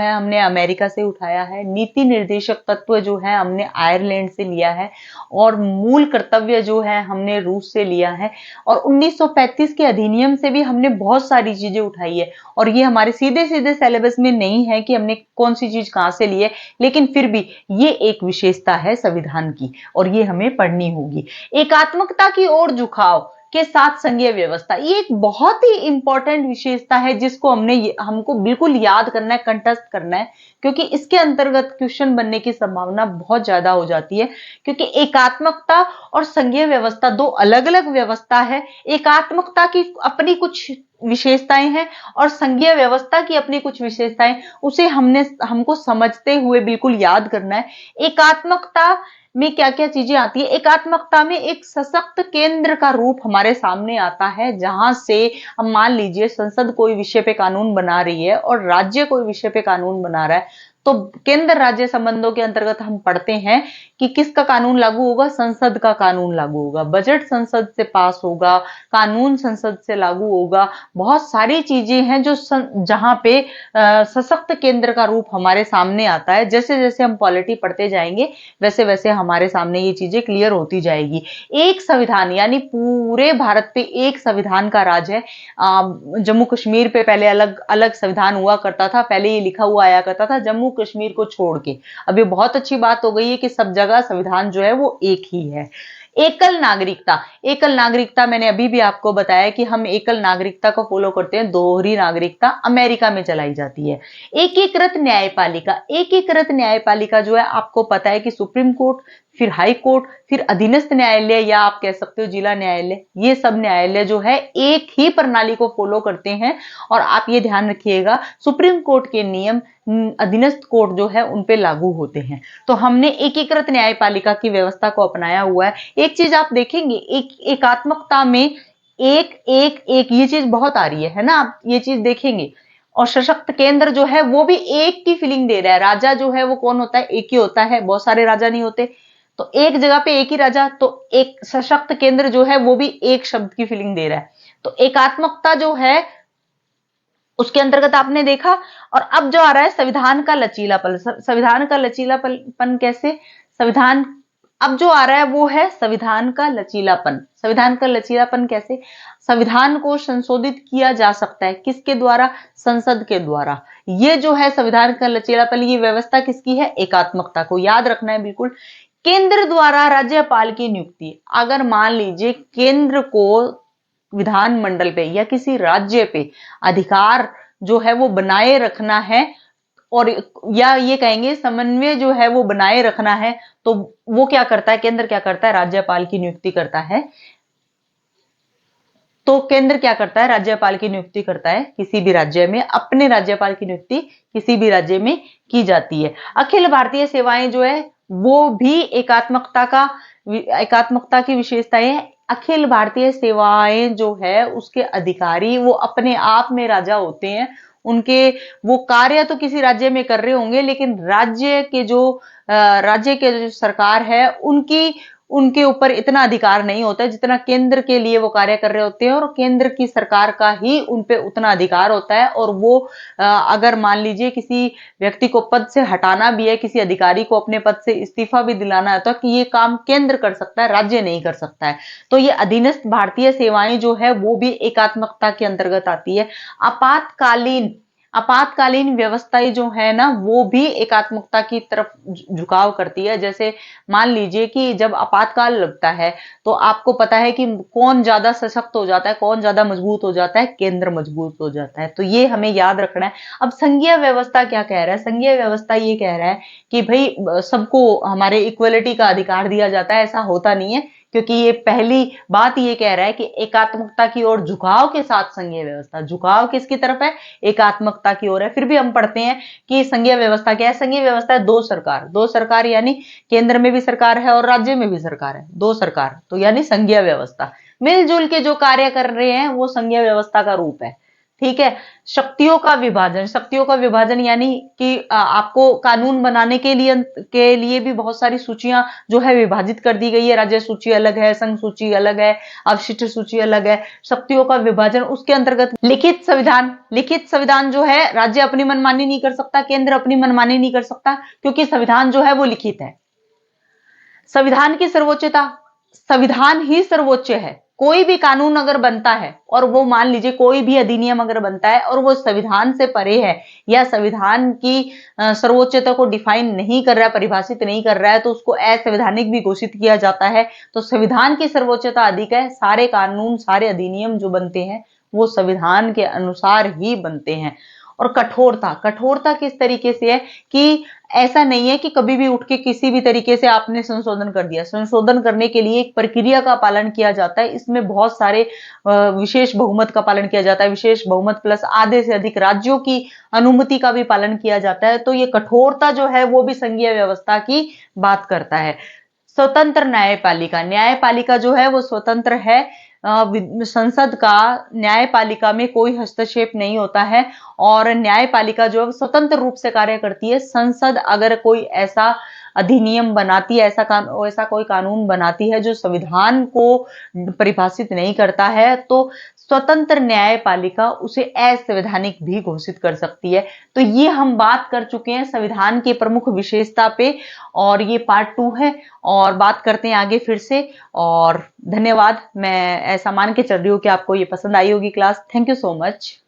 A: हमने अमेरिका से उठाया है। नीति निर्देशक तत्व जो है हमने आयरलैंड से लिया है, और मूल कर्तव्य जो है हमने रूस से लिया है, और 1935 के अधिनियम से भी हमने बहुत सारी चीजें उठाई है। और ये हमारे सीधे सीधे सिलेबस में नहीं है कि हमने कौन सी चीज कहां से ली है, लेकिन फिर भी ये एक विशेषता है संविधान की और ये हमें पढ़नी होगी। एकात्मकता की ओर झुकाव के साथ संघीय व्यवस्था, ये एक बहुत ही इंपॉर्टेंट विशेषता है जिसको हमको बिल्कुल याद करना है, कंठस्थ करना है, क्योंकि इसके अंतर्गत क्वेश्चन बनने की संभावना बहुत ज्यादा हो जाती है। क्योंकि एकात्मकता और संघीय व्यवस्था दो अलग अलग व्यवस्था है। एकात्मकता की अपनी कुछ विशेषताएं हैं और संघीय व्यवस्था की अपनी कुछ विशेषताएं, उसे हमको समझते हुए बिल्कुल याद करना है। एकात्मकता में क्या क्या चीजें आती है, एकात्मकता में एक सशक्त केंद्र का रूप हमारे सामने आता है, जहां से हम मान लीजिए संसद कोई विषय पे कानून बना रही है और राज्य कोई विषय पे कानून बना रहा है, तो केंद्र राज्य संबंधों के अंतर्गत हम पढ़ते हैं कि किसका कानून लागू होगा, संसद का कानून लागू होगा, बजट संसद से पास होगा, कानून संसद से लागू होगा। बहुत सारी चीजें हैं जो जहां पे सशक्त केंद्र का रूप हमारे सामने आता है। जैसे जैसे हम पॉलिटी पढ़ते जाएंगे वैसे वैसे हमारे सामने ये चीजें क्लियर होती जाएगी। एक संविधान, यानी पूरे भारत पे एक संविधान का राज है। जम्मू कश्मीर पे पहले अलग अलग संविधान हुआ करता था, पहले ये लिखा हुआ आया करता था जम्मू कश्मीर को छोड़ के। अब ये बहुत अच्छी बात हो गई है कि सब जगह संविधान जो है वो एक ही है। एकल नागरिकता, एकल नागरिकता मैंने अभी भी आपको बताया कि हम एकल नागरिकता को फॉलो करते हैं, दोहरी नागरिकता अमेरिका में चलाई जाती है। एकीकृत न्यायपालिका, एकीकृत न्यायपालिका जो है आपको पता है कि सुप्रीम कोर्ट, फिर हाई कोर्ट, फिर अधीनस्थ न्यायालय या आप कह सकते हो जिला न्यायालय, ये सब न्यायालय जो है एक ही प्रणाली को फॉलो करते हैं। और आप ये ध्यान रखिएगा सुप्रीम कोर्ट के नियम अधीनस्थ कोर्ट जो है उन पे लागू होते हैं। तो हमने एकीकृत न्यायपालिका की व्यवस्था को अपनाया हुआ है। एक चीज आप देखेंगे एकात्मकता में एक एक एक ये चीज बहुत आ रही है ना, आप ये चीज देखेंगे। और सशक्त केंद्र जो है वो भी एक की फीलिंग दे रहा है। राजा जो है वो कौन होता है, एक ही होता है, बहुत सारे राजा नहीं होते, तो एक जगह पे एक ही राजा, तो एक सशक्त केंद्र जो है वो भी एक शब्द की फीलिंग दे रहा है। तो एकात्मकता जो है उसके अंतर्गत आपने देखा। और अब जो आ रहा है संविधान का लचीलापन, संविधान का लचीलापन कैसे, संविधान अब जो आ रहा है वो है संविधान का लचीलापन। संविधान का लचीलापन कैसे, संविधान को संशोधित किया जा सकता है किसके द्वारा, संसद के द्वारा। ये जो है संविधान का लचीलापन, ये व्यवस्था किसकी है, एकात्मकता को याद रखना है बिल्कुल। केंद्र द्वारा राज्यपाल की नियुक्ति, अगर मान लीजिए केंद्र को विधानमंडल पे या किसी राज्य पे अधिकार जो है वो बनाए रखना है, और या ये कहेंगे समन्वय जो है वो बनाए रखना है, तो वो क्या करता है, केंद्र क्या करता है, राज्यपाल की नियुक्ति करता है। तो केंद्र क्या करता है, राज्यपाल की नियुक्ति करता है। किसी भी राज्य में अपने राज्यपाल की नियुक्ति किसी भी राज्य में की जाती है। अखिल भारतीय सेवाएं जो है वो भी एकात्मकता की विशेषताएं है। अखिल भारतीय सेवाएं जो है उसके अधिकारी वो अपने आप में राजा होते हैं। उनके वो कार्य तो किसी राज्य में कर रहे होंगे, लेकिन राज्य के जो सरकार है उनकी उनके ऊपर इतना अधिकार नहीं होता है जितना केंद्र के लिए वो कार्य कर रहे होते हैं, और केंद्र की सरकार का ही उनपे उतना अधिकार होता है। और वो अगर मान लीजिए किसी व्यक्ति को पद से हटाना भी है, किसी अधिकारी को अपने पद से इस्तीफा भी दिलाना है, तो कि ये काम केंद्र कर सकता है, राज्य नहीं कर सकता है। तो ये अधीनस्थ भारतीय सेवाएं जो है वो भी एकात्मकता के अंतर्गत आती है। आपातकालीन आपातकालीन व्यवस्थाएं जो है ना वो भी एकात्मकता की तरफ झुकाव करती है। जैसे मान लीजिए कि जब आपातकाल लगता है तो आपको पता है कि कौन ज्यादा सशक्त हो जाता है, कौन ज्यादा मजबूत हो जाता है, केंद्र मजबूत हो जाता है। तो ये हमें याद रखना है। अब संघीय व्यवस्था क्या कह रहा है, संघीय व्यवस्था ये कह रहा है कि भाई सबको हमारे इक्वलिटी का अधिकार दिया जाता है। ऐसा होता नहीं है, क्योंकि ये पहली बात ये कह रहा है कि एकात्मकता की ओर झुकाव के साथ संघीय व्यवस्था, झुकाव किसकी तरफ है, एकात्मकता की ओर है। फिर भी हम पढ़ते हैं कि संघीय व्यवस्था क्या है, संघीय व्यवस्था है दो सरकार यानी केंद्र में भी सरकार है और राज्य में भी सरकार है, दो सरकार, तो यानी संघीय व्यवस्था मिलजुल के जो कार्य कर रहे हैं वो संघीय व्यवस्था का रूप है। ठीक है। शक्तियों का विभाजन यानी कि आपको कानून बनाने के लिए भी बहुत सारी सूचियां जो है विभाजित कर दी गई है। राज्य सूची अलग है, संघ सूची अलग है, अवशिष्ट सूची अलग है। शक्तियों का विभाजन, उसके अंतर्गत लिखित संविधान जो है राज्य अपनी मनमानी नहीं कर सकता, केंद्र अपनी मनमानी नहीं कर सकता, क्योंकि संविधान जो है वो लिखित है। संविधान की सर्वोच्चता, संविधान ही सर्वोच्च है। कोई भी कानून अगर बनता है और वो मान लीजिए कोई भी अधिनियम अगर बनता है और वो संविधान से परे है या संविधान की सर्वोच्चता को डिफाइन नहीं कर रहा है, परिभाषित नहीं कर रहा है, तो उसको असंवैधानिक भी घोषित किया जाता है। तो संविधान की सर्वोच्चता अधिक है। सारे कानून, सारे अधिनियम जो बनते हैं वो संविधान के अनुसार ही बनते हैं। और कठोरता किस तरीके से है कि ऐसा नहीं है कि कभी भी उठ के किसी भी तरीके से आपने संशोधन कर दिया। संशोधन करने के लिए एक प्रक्रिया का पालन किया जाता है। इसमें बहुत सारे विशेष बहुमत का पालन किया जाता है, विशेष बहुमत प्लस आधे से अधिक राज्यों की अनुमति का भी पालन किया जाता है। तो ये कठोरता जो है वो भी संघीय व्यवस्था की बात करता है। स्वतंत्र न्यायपालिका जो है वो स्वतंत्र है। संसद का न्यायपालिका में कोई हस्तक्षेप नहीं होता है, और न्यायपालिका जो है स्वतंत्र रूप से कार्य करती है। संसद अगर कोई ऐसा अधिनियम बनाती है, ऐसा कोई कानून बनाती है जो संविधान को परिभाषित नहीं करता है, तो स्वतंत्र न्यायपालिका उसे असंवैधानिक भी घोषित कर सकती है। तो ये हम बात कर चुके हैं संविधान की प्रमुख विशेषता पे, और ये पार्ट 2 है, और बात करते हैं आगे फिर से। और धन्यवाद। मैं ऐसा मान के चल रही हूँ कि आपको ये पसंद आई होगी class. Thank you so much.